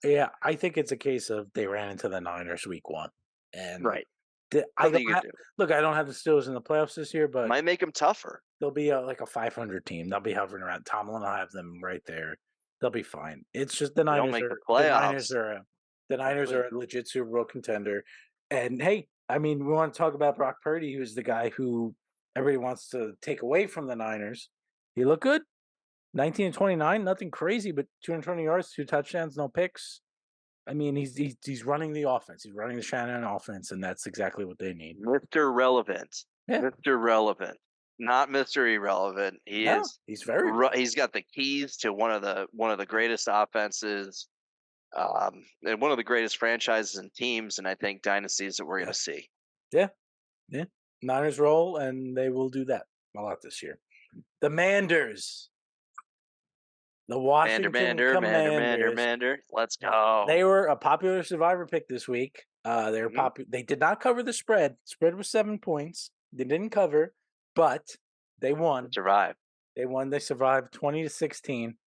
yeah. I think it's a case of they ran into the Niners week 1, and Right. I don't Nothing you have could do. look. I don't have the Steelers in the playoffs this year, but Might make him tougher. they'll be like a 500 team. They'll be hovering around. Tomlin will have them right there. They'll be fine. It's just They don't make the The Niners playoffs. are the Niners are a legit Super Bowl contender. And hey, I mean, we want to talk about Brock Purdy, who's the guy who everybody wants to take away from the Niners. He looked good. 19 and 29, nothing crazy, but 220 yards, 2 touchdowns, no picks. I mean, he's running the offense. He's running the Shannon offense, and that's exactly what they need. Mr. Relevant. Yeah. Mr. Relevant. Not Mr. Irrelevant. He No, is he's very relevant. he's got the keys to one of the greatest offenses, and one of the greatest franchises and teams, and I think dynasties that we're Yeah. gonna see. Yeah. Yeah. Niners roll, and they will do that a lot this year. The Manders, the Washington Commanders, Mander. Let's go. they were a popular survivor pick this week. Mhm. They did not cover the spread. Spread was 7 points. They didn't cover, but they won. Survive. They won. They survived 20-16.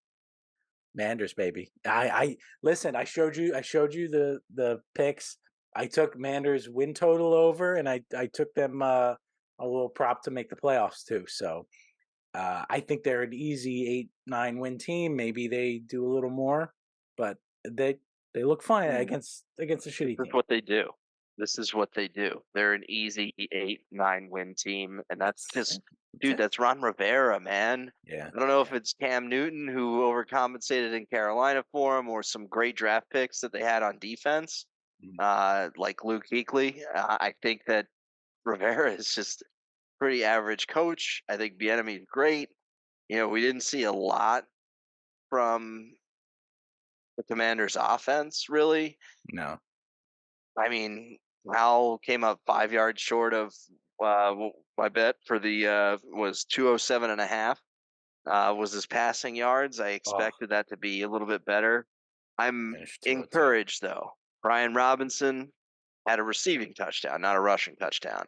Manders, baby. I listen. I showed you the picks. I took Manders win total over, and I took them a little prop to make the playoffs too. So I think they're an easy 8-9 win team. Maybe they do a little more, but they look fine against a shitty This is team. what they do. This is what they do. They're an easy 8-9 win team, and that's Yeah, just, that's dude. it. That's Ron Rivera, man. Yeah, I don't know if yeah, it's Cam Newton who overcompensated in Carolina for him, or some great draft picks that they had on defense, mm, like Luke Kuechly. I think that Rivera is just a pretty average coach. I think Bieniemy is great. We didn't see a lot from the Commanders' offense, really. no, I mean, Howell came up 5 yards short of my bet for the was 207.5. Was his passing yards. I oh, expected that to be a little bit better. I'm finished 202. encouraged though. Brian Robinson had a receiving touchdown, not a rushing touchdown.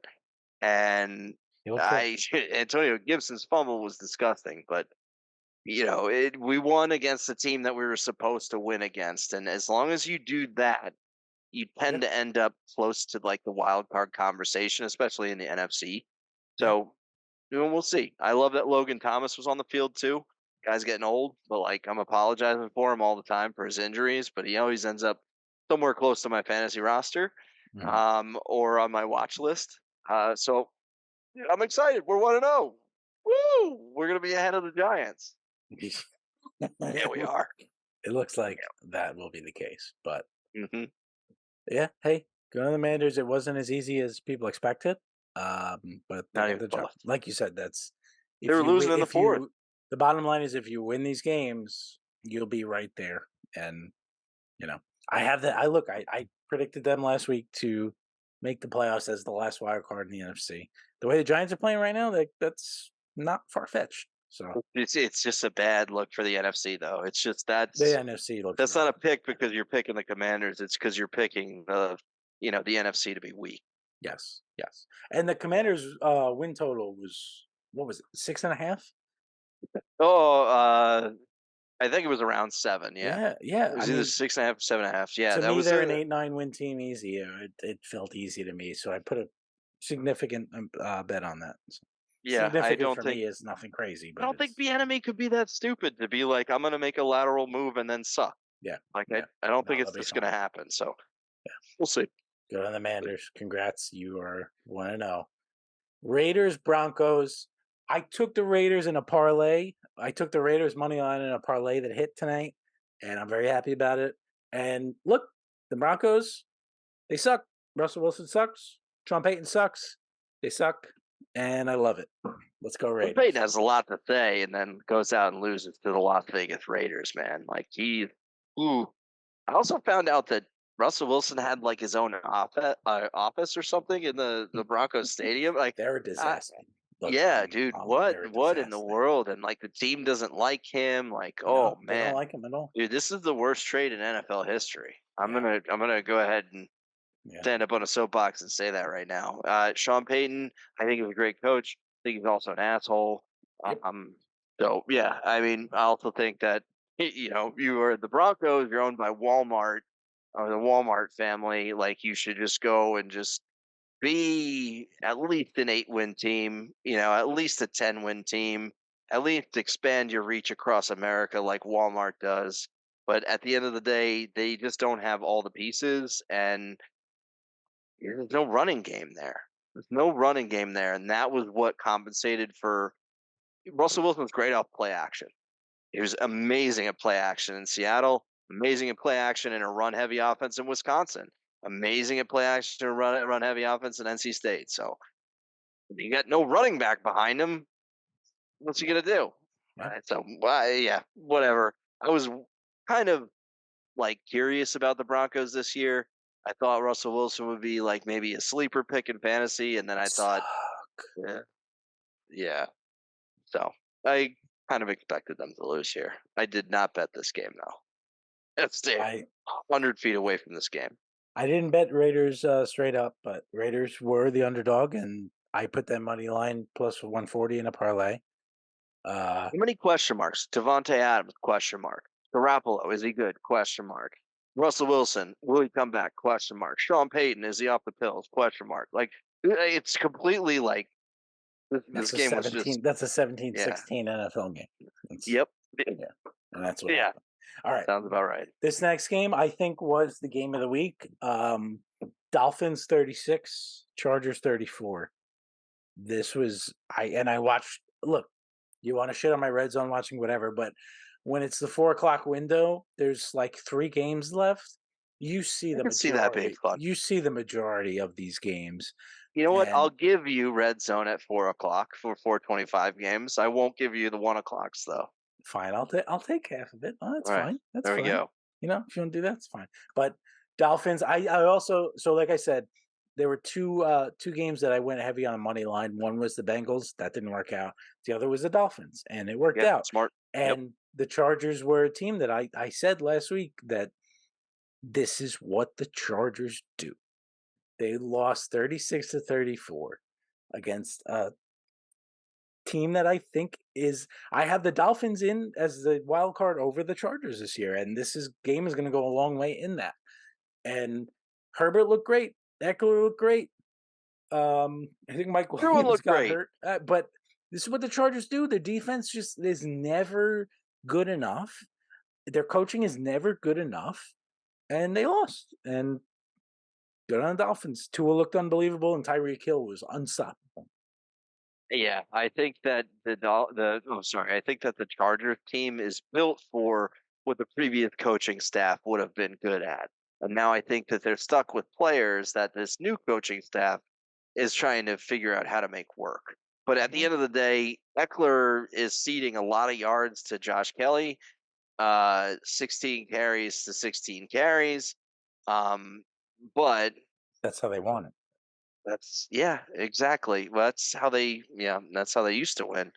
And He looked good. I Antonio Gibson's fumble was disgusting, but we won against the team that we were supposed to win against, and as long as you do that, you Yeah, tend to end up close to like the wild card conversation, especially in the NFC. yeah, So we'll see. I love that Logan Thomas was on the field too. Guy's getting old, but like I'm apologizing for him all the time for his injuries, but he always ends up somewhere close to my fantasy roster, mhm. or on my watch list. So yeah, I'm excited. We're 1-0. Woo! We're gonna be ahead of the Giants. Yeah, we are. It looks like that will be the case, but Hmm. yeah, hey, going to the Manders, it wasn't as easy as people expected, but they Not got even the job. close. Like you said, that's They were losing in the if fourth. you the bottom line is if you win these games, you'll be right there. And you know, I have that. I predicted them last week to make the playoffs as the last wild card in the NFC. The way the Giants are playing right now, that's not far fetched. So It's just a bad look for the NFC though. It's just the that's NFC looks that's really not a pick bad. because you're picking the Commanders. It's because you're picking the NFC to be weak. Yes, yes. And the Commanders' win total was what was it, 6.5? Oh, I think it was around 7. Yeah, Yeah, it yeah. I was either mean, 6.5, 7.5. Yeah, to that me, was they're an a 8-9 win team easy. It felt easy to me, so I put a significant bet on that. So, yeah. I significant don't for think me is nothing crazy, I but don't think it's the enemy could be that stupid to be like, I'm gonna make a lateral move and then suck. yeah, Like I, yeah. I don't think No, they'll it's be just gonna fine. happen. So Yeah, we'll see. good on the Manders. Congrats, you are 1-0. Raiders Broncos. I took the Raiders in a parlay. I took the Raiders money line in a parlay that hit tonight, and I'm very happy about it. And look, the Broncos, they suck. Russell Wilson sucks. Sean Payton sucks. They suck, and I love it. Let's go But Peyton Raiders. has a lot to say, and then goes out and loses to the Las Vegas Raiders. Man, like ooh. I also found out that Russell Wilson had like his own office or something in the Broncos stadium. Like, They're a I, disaster. Look, yeah, dude, they're a what in the disaster. world? And like the team doesn't like him. Like, oh No, they don't man, like him at all. dude, this is the worst trade in NFL history. Yeah, I'm gonna go ahead and yeah. stand up on a soapbox and say that right now. Sean Payton, I think he's a great coach. I think he's also an asshole. Yep. Um, so yeah, I mean, I also think that you are the Broncos. You're owned by Walmart or the Walmart family. Like you should just go and just be at least an 8-win team. At least a 10-win team. At least expand your reach across America like Walmart does. But at the end of the day, they just don't have all the pieces, and there's no running game there. There's no running game there, and that was what compensated for Russell Wilson was great off play action. He was amazing at play action in Seattle, amazing at play action in a run heavy offense in Wisconsin, amazing at play action in a run heavy offense in NC State. So you got no running back behind him. What's he gonna do? Yeah. So yeah, whatever. I was kind of like curious about the Broncos this year. I thought Russell Wilson would be like maybe a sleeper pick in fantasy, and then I thought, Suck. yeah, yeah. So I kind of expected them to lose here. I did not bet this game though. It's I 100 feet away from this game. I didn't bet Raiders straight up, but Raiders were the underdog, and I put that money line plus 140 in a parlay. How many question marks? Devontae Adams, question mark. Garoppolo, is he good? Question mark. Russell Wilson, will he come back? Question mark. Sean Payton, is he off the pills? Question mark. Like it's completely like this game was just That's a 17 yeah. 16 NFL game. Yep. Yeah, and that's what Yeah. happened. All right. Sounds about right. This next game, I think, was the game of the week. Dolphins 36, Chargers 34. This was I watched. Look, you want to shit on my red zone watching whatever, but when it's the 4 o'clock window, there's like 3 games left. You see I the can see that being majority. fun. You see the majority of these games, You know what? I'll and give you red zone at 4 o'clock for 4:25 games. I won't give you the 1 o'clocks though. fine. I'll take half of it. Oh, that's All right. fine. That's There we fine. go. If you want to do that, it's fine. But Dolphins, I also like I said, there were two games that I went heavy on money line. One was the Bengals, that didn't work out. The other was the Dolphins, and it worked Yeah, out. smart. Yep. And the Chargers were a team that I said last week that this is what the Chargers do. They lost 36-34 against a team that I think I have the Dolphins in as the wild card over the Chargers this year, and game is going to go a long way in that. And Herbert looked great. Eckler looked great. I think Mike Everyone Williams looked got great. hurt, but this is what the Chargers do. Their defense just is never good enough. Their coaching is never good enough, and they lost. And good on the Dolphins. Tua looked unbelievable, and Tyreek Hill was unstoppable. Yeah, I think that I think that the Chargers team is built for what the previous coaching staff would have been good at. And now I think that they're stuck with players that this new coaching staff is trying to figure out how to make work. But at the end of the day, Eckler is ceding a lot of yards to Josh Kelly, 16 carries to 16 carries. But That's how they want it. exactly. Well, that's how they used to win.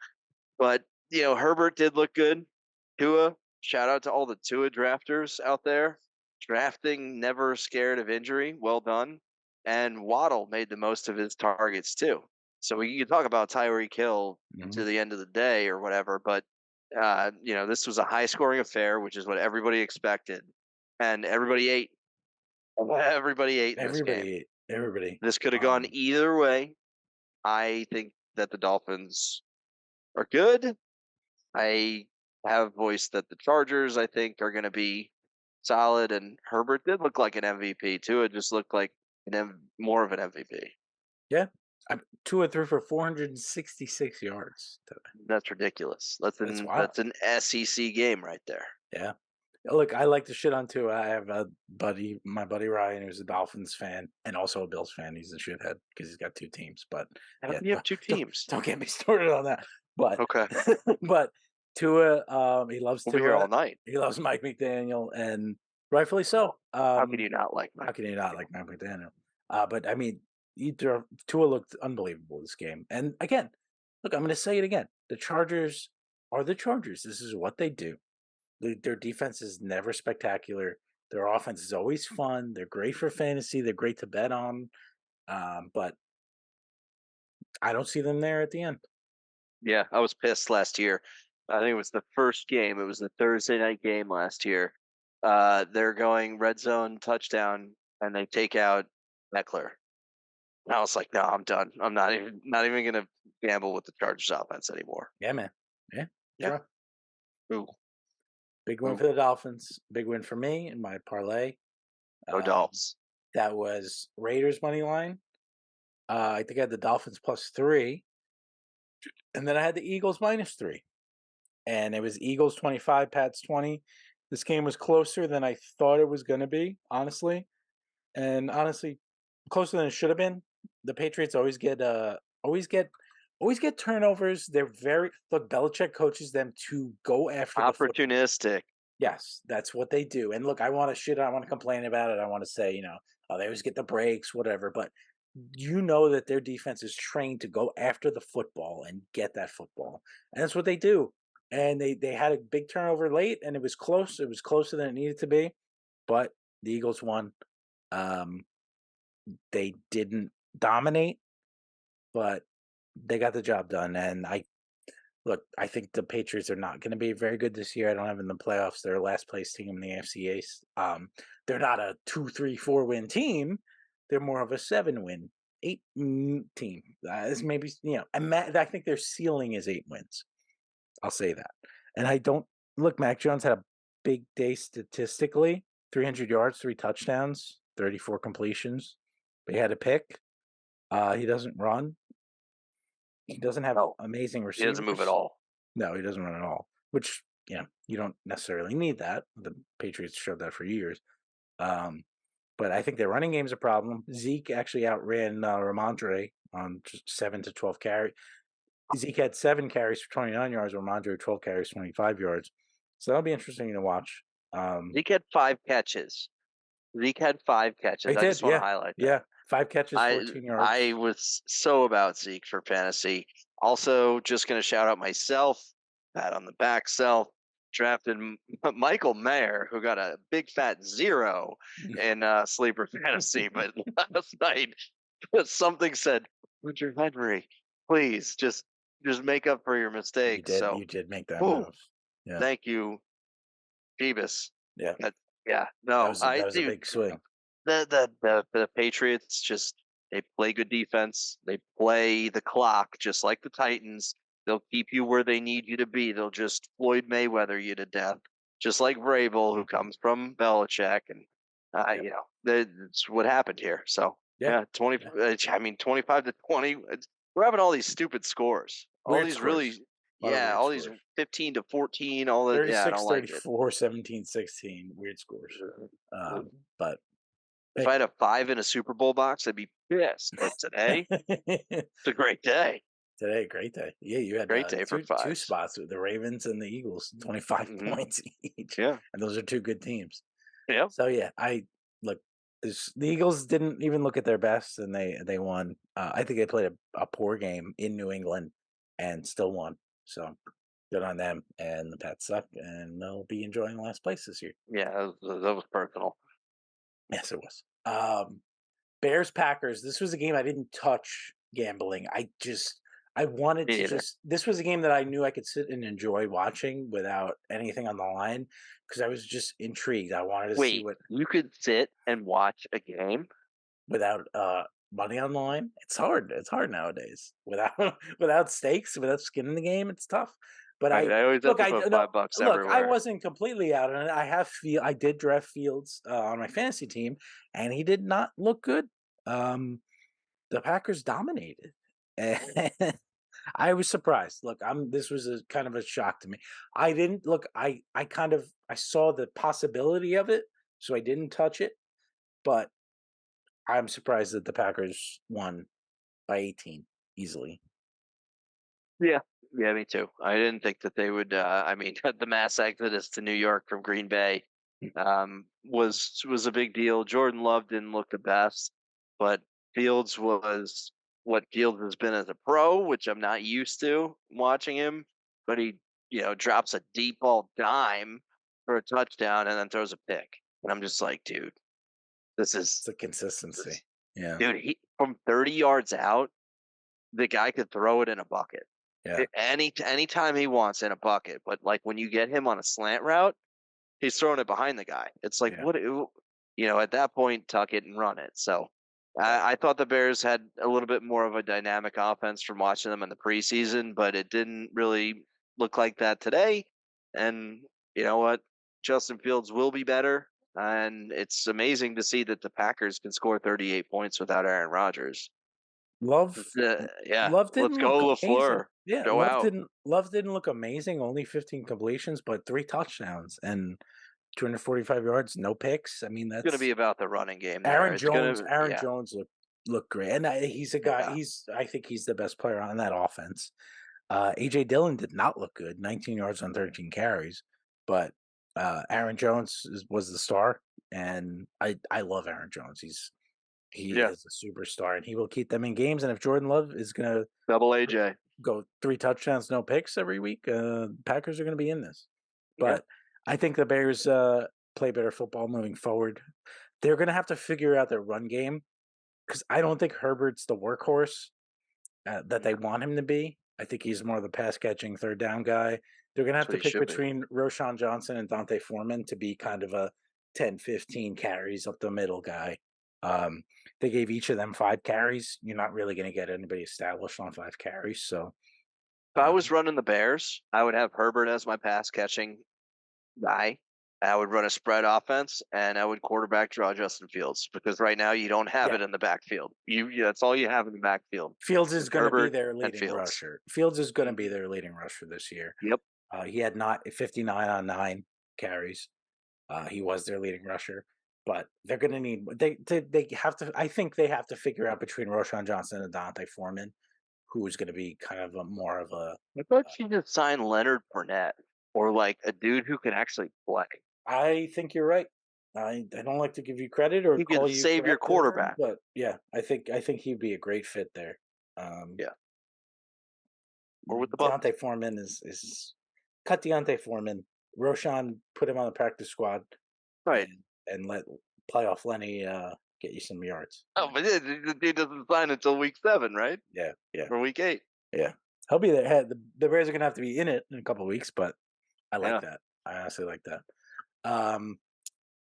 But Herbert did look good. Tua, shout out to all the Tua drafters out there. Drafting never scared of injury. Well done. And Waddle made the most of his targets too. So we can talk about Tyreek Hill to the end of the day or whatever, but this was a high scoring affair, which is what everybody expected. And everybody ate. Everybody ate in this game. Everybody ate. Everybody. This could have gone either way. I think that the Dolphins are good. I have voiced that the Chargers, I think, are going to be solid. And Herbert did look like an MVP too. It just looked like more of an MVP. Yeah. Tua threw for 466 yards today. That's ridiculous. That's an SEC game right there. Yeah. Look, I like to shit on too. I have a buddy, my buddy Ryan, who's a Dolphins fan and also a Bills fan. He's a shithead because he's got two teams. But How yeah, can you have two don't teams? don't get me started on that. But Okay, but Tua, he loves we'll be here all Tua. night. He loves Mike McDaniel, and rightfully so. How can you not like How Mike can you not McDaniel? like Mike McDaniel? But I mean, Tua looked unbelievable this game. And again, look, I'm going to say it again. The Chargers are the Chargers. This is what they do. Their defense is never spectacular. Their offense is always fun. They're great for fantasy. They're great to bet on. But I don't see them there at the end. Yeah, I was pissed last year. I think it was the first game. It was the Thursday night game last year. They're going red zone touchdown, and they take out Eckler. And I was like, no, I'm done. I'm not even gonna gamble with the Chargers offense anymore. Yeah, man. Yeah. Yeah. Sure. Ooh, Big win ooh, for the Dolphins. Big win for me in my parlay. go Um, Dolphs. that was Raiders money line. I think I had the Dolphins +3, and then I had the Eagles -3, and it was Eagles 25, Pats 20. This game was closer than I thought it was going to be, honestly, and honestly, closer than it should have been. The Patriots always get always get turnovers. They're very look. Belichick coaches them to go after the football. Opportunistic. Yes, that's what they do. And look, I want to shit. I want to complain about it. I want to say, oh, they always get the breaks, whatever. But you know that their defense is trained to go after the football and get that football, and that's what they do. And they had a big turnover late, and it was close. It was closer than it needed to be, but the Eagles won. Um, they didn't dominate, but they got the job done. And I think the Patriots are not going to be very good this year. I don't have them in the playoffs. They're a last place team in the AFC East. They're not a 2, 3, 4 win team. They're more of a 7 win, team. This maybe I think their ceiling is 8 wins. I'll say that. And I don't look. Mac Jones had a big day statistically: 300 yards, 3 touchdowns, 34 completions. But he had a pick. He doesn't run. He doesn't have No, amazing he doesn't move at receivers. all. No, he doesn't run at all, which, you don't necessarily need that. The Patriots showed that for years. Um, but I think their running game's a problem. Zeke actually outran Ramondre on just 7 to 12 carry. Zeke had 7 carries for 29 yards, Ramondre 12 carries, 25 yards. So that'll be interesting to watch. Zeke had 5 catches. Zeke had 5 catches. He I did, just want to yeah. highlight that. Yeah. 5 catches, I 14 I yards. was so about Zeke for fantasy. Also, just gonna shout out myself, pat on the back self. Drafted Michael Mayer, who got a big fat 0 in sleeper fantasy, but last night something said, "Richard Henry, please just make up for your You mistakes." did. So, You did make that whew, move. Yeah. thank you, Jeebus. Yeah. That, yeah, That no, was I that was a dude, big swing. the Patriots just they play good defense. They play the clock just like the Titans. They'll keep you where they need you to be. They'll just Floyd Mayweather you to death, just like Vrabel, who comes from Belichick, and Yep. that's what happened here. So Yeah. yeah, Yeah. I mean, 25-20. We're having all these stupid scores. All Weird these scores. really, A lot of yeah, weird all these scores. 15-14. All that, yeah, I don't 36, like it. 34, 17, 16. Weird scores. But If hey. I had a 5 in a Super Bowl box, I'd be pissed. But today, it's a great day. Today, great day. Yeah, you had Great day for two fives. spots with the Ravens and the Eagles, 25 Hmm. points each. Yeah. And those are two good teams. Yeah. So yeah, I look the Eagles didn't even look at their best and they won. I think they played a poor game in New England and still won. So good on them. And the Pats suck and they'll be enjoying last place this year. Yeah. That was personal. Yes, it was. Bears Packers. This was a game I didn't touch gambling. I wanted Me to neither. just this was a game that I knew I could sit and enjoy watching without anything on the line because I was just intrigued. I wanted to see Wait, what you could sit and watch a game? without money on the line. It's hard. It's hard nowadays. Without without stakes, without skin in the game, it's tough. But Right. I always have to put no, $5 look, I everywhere. wasn't completely out on it. I did draft Fields on my fantasy team and he did not look good. The Packers dominated. And I was surprised. Look, this was a kind of a shock to me. I didn't look. I saw the possibility of it, so I didn't touch it. But I'm surprised that the Packers won by 18 easily. Yeah. Yeah, me too. I didn't think that they would. I mean, the mass exodus to New York from Green Bay was a big deal. Jordan Love didn't look the best, but Fields was what Fields has been as a pro, which I'm not used to watching him. But he, drops a deep ball dime for a touchdown and then throws a pick, and I'm just like, dude, this It's is, the consistency. Yeah, dude. He from 30 yards out, the guy could throw it in a bucket. yeah. Anytime he wants in a bucket, but like when you get him on a slant route, he's throwing it behind the guy. It's like Yeah. at that point, tuck it and run it. So Yeah. I thought the Bears had a little bit more of a dynamic offense from watching them in the preseason, but it didn't really look like that today. And you know what? Justin Fields will be better. And it's amazing to see that the Packers can score 38 points without Aaron Rodgers. Love Yeah, Love let's didn't look go amazing. LaFleur. Yeah, Show out. Love didn't look amazing. Only 15 completions, but 3 touchdowns and 245 yards, no picks. I mean, It's going to be that's about the running game there. It's going to, Aaron yeah, Jones looked great, and he's a guy. yeah. I think he's the best player on that offense. AJ Dillon did not look good, 19 yards on 13 carries, but Aaron Jones was the star, and I love Aaron Jones. He Yeah, is a superstar, and he will keep them in games. And if Jordan Love is gonna double AJ. go 3 touchdowns, no picks every week, Packers are gonna be in this. Yeah. But I think the Bears play better football moving forward. They're gonna have to figure out their run game because I don't think Herbert's the workhorse that they want him to be. I think he's more of the pass catching third down guy. They're going to have That's what to he pick should be. between Roshan Johnson and Dante Foreman to be kind of a 10, 15 carries up the middle guy. They gave each of them 5 carries. You're not really going to get anybody established on 5 carries. So, If I um, was running the Bears, I would have Herbert as my pass catching guy. I would run a spread offense, and I would quarterback draw Justin Fields because right now you don't have yeah, it in the backfield. That's all you have in the backfield. Fields is Is going to be Herbert their and leading Fields. rusher. Fields is going to be Mhm. their leading rusher this year. Yep. He had not 59 on 9 carries. He was their leading rusher, but they're going to need they have to. I think they have to figure out between Roshan Johnson and Dante Foreman who is going to be kind of a more of a. I thought you just signed Leonard Fournette or like a dude who can actually play. I think you're right. I don't like to give you credit or He could call you save your correct or wrong, quarterback. but yeah, I think he'd be a great fit there. Um, Yeah. Or with the Bucks. Deontay Foreman is cut Deontay Foreman. Roshan put him on the practice squad Right. and let playoff Lenny get you some yards. Oh, but the dude doesn't sign until week 7, right? Yeah, yeah, Or week 8. yeah. He'll be there. Hey, the Bears are gonna have to be in it in a couple of weeks, but I like Yeah. that. I honestly like that.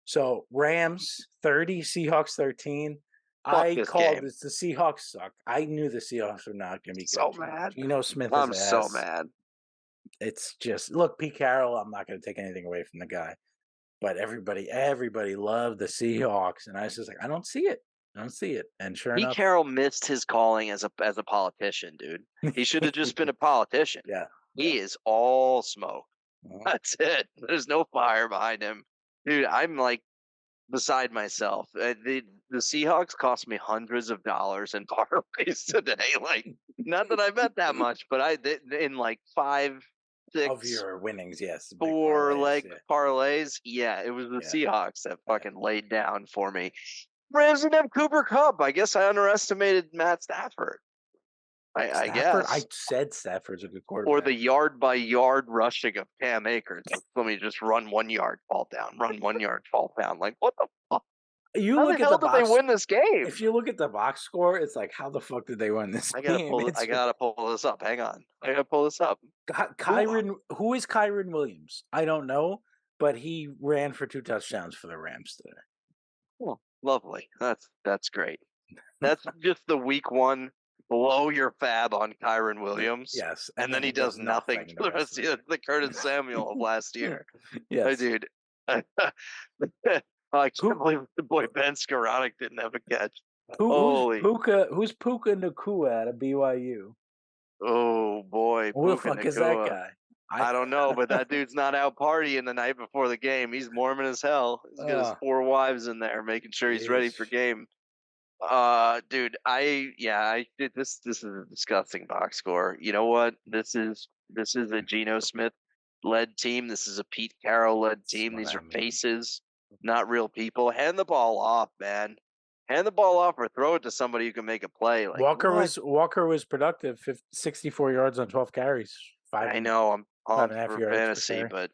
So Rams 30, Seahawks 13. Fuck I this called game. this. The Seahawks suck. I knew the Seahawks were not going to be So good. mad. Smith is I'm so ass. mad. It's just look, Pete Carroll. I'm not going to take anything away from the guy, but everybody loved the Seahawks, and I was just like, I don't see it. I don't see it. And sure Pete enough, Carroll missed his calling as a politician, dude. He should have just been a politician. yeah, He is all smoke. well, That's it. There's no fire behind him, dude. I'm like beside myself. The Seahawks cost me hundreds of dollars in parlays today. Like, not that I bet that much, but in like 5, of 6, your winnings, yes, big 4 parlays, leg yeah, parlays. Yeah, it was the yeah, Seahawks that yeah. fucking laid down for me. Rams didn't have Cooper Kupp. I guess I underestimated Matt Stafford. I Stafford, I guess. said Stafford's a good Or quarterback. the yard by yard rushing of Cam Akers. Like, let me just run 1 yard, fall down. Run 1 yard, fall down. Like, what the fuck? You How the look at hell the did they box. win this game? If you look at the box score, it's like, how the fuck did they win this game? I gotta pull this up. Hang on. I gotta pull this up. Kyron. Who is Kyron Williams? I don't know, but he ran for 2 touchdowns for the Rams today. Oh, lovely. That's great. That's just the week 1 blow your fab on Kyron Williams. Yes, And then he does nothing for the rest of the Curtis Samuel of last year. Yes, Dude. I can't believe the boy Ben Skoranek didn't have a catch. who's Holy. Puka? Who's Puka Nakua out of BYU? Oh boy, Who the Puka fuck is that Nakua. guy? I I don't know, but that dude's not out partying the night before the game. He's Mormon as hell. He's got his uh, 4 wives in there, making sure he's ready for jeez. game. Dude, I did this. This is a disgusting box score. You know what? This is a Geno Smith led team. This is a Pete Carroll led That's team. what These I are mean. faces, not real people. Hand the ball off, man. Hand the ball off or throw it to somebody who can make a play. Like what? Walker was productive, 64 yards on 12 carries, I know I'm five pumped and a half for yards per fantasy, carry. but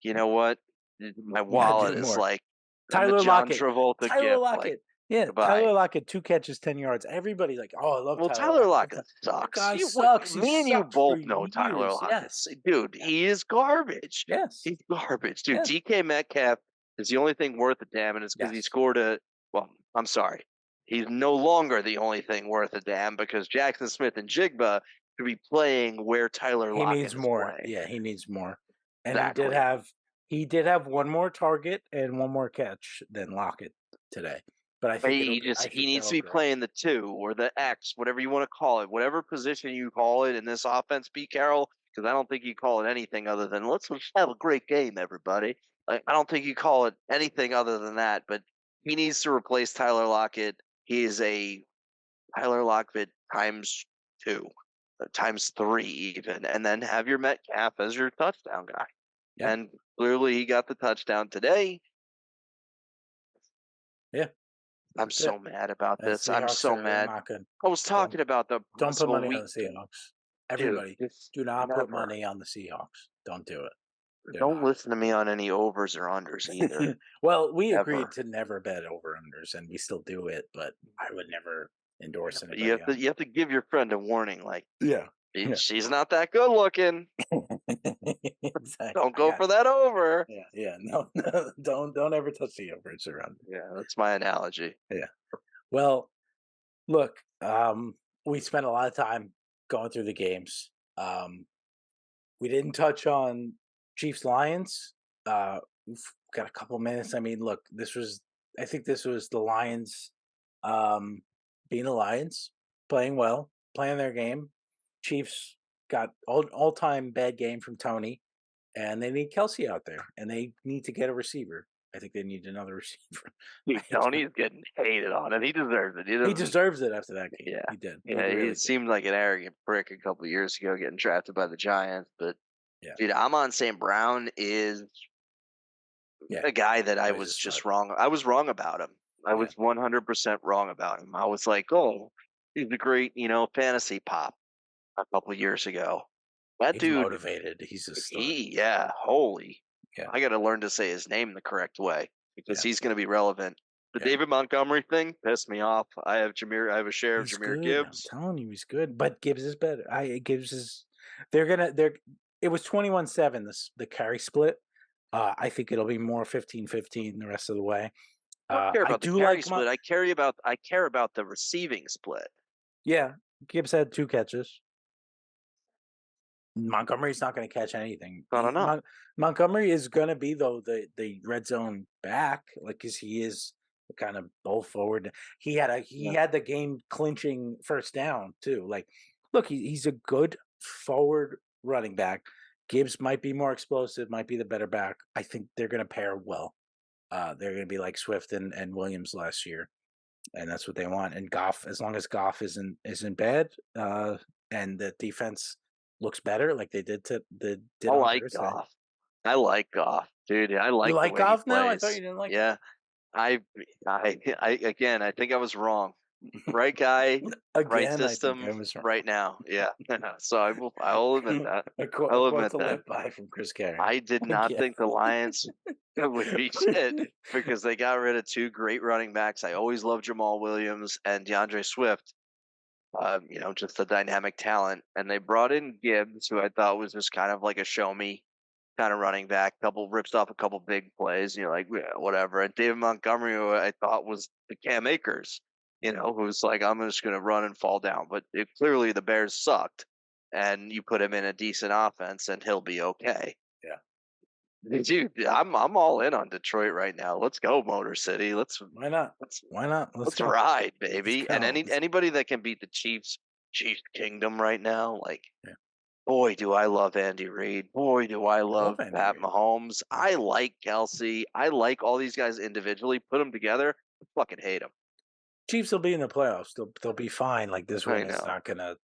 you know what? My You gotta wallet do is more. like the Tyler John Lockett. Travolta Tyler gift. Like Lockett. Yeah, Tyler goodbye. Lockett, 2 catches, 10 yards. Everybody's like, "Oh, I love Well, Tyler Tyler Lockett." Lockett sucks. Guy You, what, sucks. He me and you sucked for both know Tyler years. Lockett. Yes. Dude, Yes. he is garbage. Yes. He's garbage. Dude, Yes. DK Metcalf is the only thing worth a damn, and it's because he Yes. scored a. Well, I'm sorry. He's no longer the only thing worth a damn because Jackson Smith and Jigba could be playing where Tyler He Lockett needs is more. playing. Yeah, he needs more. And Exactly. he did have one more target and one more catch than Lockett today. But I He think needs that'll to be grow. playing the 2 or the Yeah. X, whatever you want to call it, whatever position you call it in this offense, Pete Carroll. Because I don't think you call it anything other than let's have a great game, everybody. Like, I don't think you call it anything other than that. But he needs to replace Tyler Lockett. He is a Tyler Lockett times 2, times 3 even, and then have your Metcalf as your touchdown guy. Yeah. And clearly he got the touchdown today. Yeah. I'm That's it. so mad about And this. I'm Seahawks so are mad. not good. I was Don't talking about the don't put possible money on week, the Seahawks. dude. Everybody, Just do not put never. money on the Seahawks. Don't do it. Do Don't not. listen to me on any overs or unders either. Well, we agreed Ever. to never bet over unders, and we still do it, but I would never Yeah, endorse but you anybody have to on. you have to give your friend a warning. Like Yeah. Yeah. she's not that good looking. Exactly. Don't I go got for that over. yeah, yeah. No, no, don't ever touch the overs around. Yeah, that's my analogy. Yeah. Well, look, we spent a lot of time going through the games. We didn't touch on Chiefs Lions. We've got a couple minutes. I mean, look, I think this was the Lions um being the Lions, playing well, playing their game. Chiefs got all time bad game from Tony, and they need Kelsey out there, and they need to get a receiver. I think they need another receiver. Dude, Tony's getting hated on, and he deserves it. He He doesn't. deserves it after that game. Yeah, He did. He yeah. He really did. seemed like an arrogant prick a couple of years ago, getting drafted by the Giants. But Yeah. dude, Amon St. Brown is Yeah. a guy that I Oh, he's a was stud. just wrong. I was wrong about him. I Yeah. was 100% wrong about him. I was like, oh, he's a great, fantasy pop a couple years ago. That He's dude, motivated. He's a stud. holy. Yeah. I got to learn to say his name the correct way because Yeah. he's going to be relevant. The Yeah. David Montgomery thing pissed me off. I have a share of He's Jameer good. I'm Gibbs. telling you, he's good. But Gibbs is better. Gibbs is. It was 21-7. The carry split. I think it'll be more 15-15 the rest of the way. I don't care I about the do carry like split. I care about the receiving split. Yeah, Gibbs had 2 catches. Montgomery's not going to catch anything. I don't know. Montgomery is going to be though the red zone back, like because he is kind of both forward. He had the game clinching first down too. Like, look, he's a good forward running back. Gibbs might be more explosive, might be the better back. I think they're going to pair well. They're going to be like Swift and Williams last year, and that's what they want. And Goff, as long as Goff isn't bad, and the defense looks better, like they did I on like Thursday. Goff. I like Goff, dude. I like You the like way he Goff now? I thought plays. you didn't like. Yeah, again, I think I was wrong. Right guy, right Again, I think system, I was wrong. right now. Yeah. So I'll admit that. A I'll quote admit to that. live by from Chris Carey. I did not Again. think the Lions would be shit because they got rid of 2 great running backs. I always loved Jamal Williams and DeAndre Swift. Just a dynamic talent. And they brought in Gibbs, who I thought was just kind of like a show me kind of running back. Rips off a couple big plays. And you're like, yeah, whatever. And David Montgomery, who I thought was the Cam Akers, who's like, I'm just going to run and fall down. But clearly the Bears sucked. And you put him in a decent offense and he'll be okay. Yeah. Dude, I'm all in on Detroit right now. Let's go, Motor City. Why not? Why not? Let's go. ride, baby. Let's And go. anybody that can beat the Chiefs Chiefs Kingdom right now. Like, Yeah. boy, do I love Andy Reid. Boy, do I love Andy Pat Reid. Mahomes. I like Kelsey. I like all these guys individually. Put them together, I fucking hate them. Chiefs will be in the playoffs. They'll be fine. Like this I win is know. not gonna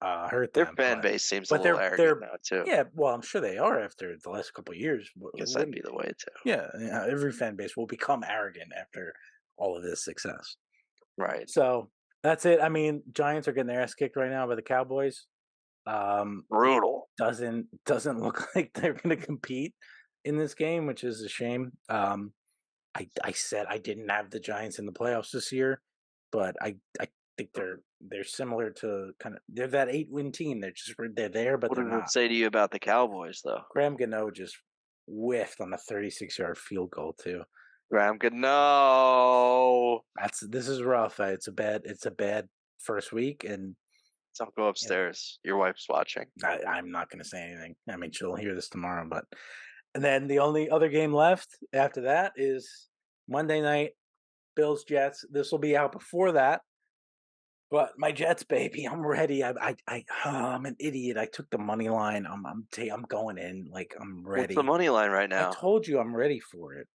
hurt Their them. fan base seems a But little arrogant they're now too. yeah. Well, I'm sure they are after the last couple of years. I guess that'd be the way too. Yeah, every fan base will become arrogant after all of this success. Right. So that's it. I mean, Giants are getting their ass kicked right now by the Cowboys. It Brutal. doesn't look like they're going to compete in this game, which is a shame. I said I didn't have the Giants in the playoffs this year, but I think they're similar to they're that 8-win team. They're there, but What they're does not. it say to you about the Cowboys, though? Graham Gano just whiffed on a 36-yard field goal too. Graham, good no. This is rough. It's a bad first week, and Don't go upstairs. Your wife's watching. I'm not going to say anything. I mean, she'll hear this tomorrow, but and then the only other game left after that is Monday night, Bills Jets. This will be out before that, but my Jets, baby, I'm ready. I'm an idiot. I took the money line. I'm going in. Like I'm ready. What's the money line right now? I told you I'm ready for it.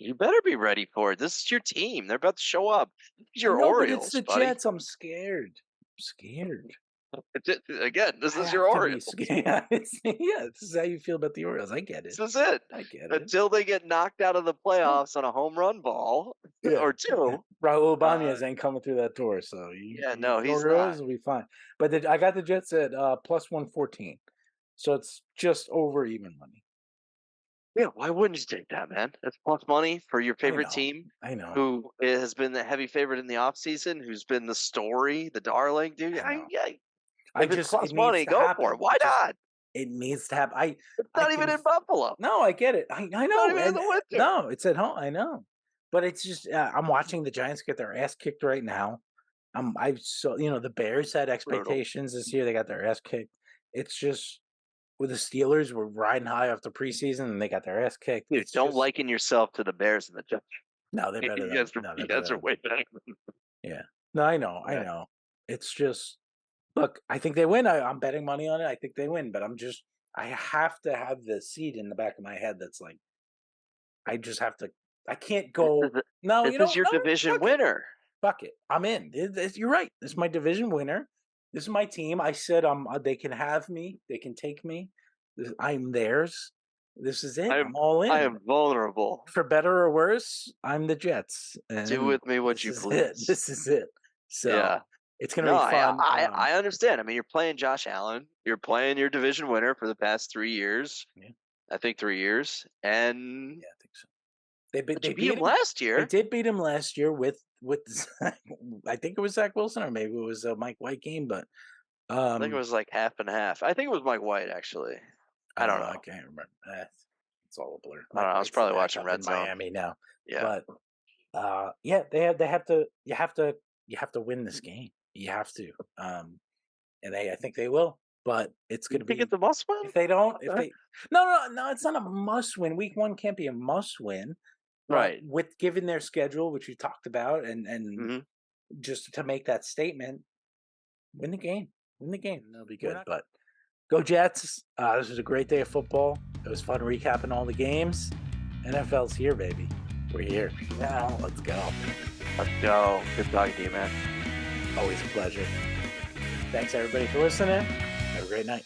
You better be ready for it. This is your team. They're about to show up. Your Orioles, but it's the buddy. Jets. I'm scared. Again, this is your Orioles. Yeah, this is how you feel about the Orioles. I get it. This is it. I get it. Until they get knocked out of the playoffs on a home run ball or two. Raul Ibanez ain't coming through that door, so he's Orioles not. will be fine. But I got the Jets at plus 114, so it's just over even money. Yeah, why wouldn't you take that, man? That's plus money for your favorite team. I know. Who has been the heavy favorite in the offseason, who's been the story, the darling, dude. If it's plus money, go for it. Why not? It needs to happen. It's not even in Buffalo. No, I get it. I know. Not even in the winter. No, it's at home. I know. But it's just I'm watching the Giants get their ass kicked right now. The Bears had expectations this year. They got their ass kicked. It's just with the Steelers, we're riding high off the preseason, and they got their ass kicked. Dude, don't liken yourself to the Bears and the Jets. No, they're better. You guys are way better. Yeah. No, I know. I know. It's just look. I think they win. I'm betting money on it. I think they win, but I have to have the seed in the back of my head that's like, I just have to. I can't go. This is your division winner. Fuck it. I'm in. You're right. This is my division winner. This is my team. I said they can have me. They can take me. I'm theirs. This is it. I'm all in. I am vulnerable. For better or worse, I'm the Jets. Do with me what you please. This is it. So it's going to be fun. I understand. I mean, you're playing Josh Allen. You're playing your division winner for the past 3 years. Yeah. I think 3 years. And yeah, I think so. They beat him last year. They did beat him last year with I think it was Zach Wilson, or maybe it was a Mike White game, but I think it was like half and half. I think it was Mike White, actually. I don't know. I can't remember. It's all a blur. I don't know. I was probably watching Red Zone. Miami now. Yeah. But they have to. You have to win this game. You have to. And I think they will. But it's going to be. You think it's a must win? If they don't, no, it's not a must win. Week 1 can't be a must win. Right. With given their schedule, which we talked about, and just to make that statement, win the game. Win the game. That'll be good. But go Jets. This was a great day of football. It was fun recapping all the games. NFL's here, baby. We're here. Now, let's go. Let's go. Good talking to you, man. Always a pleasure. Thanks, everybody, for listening. Have a great night.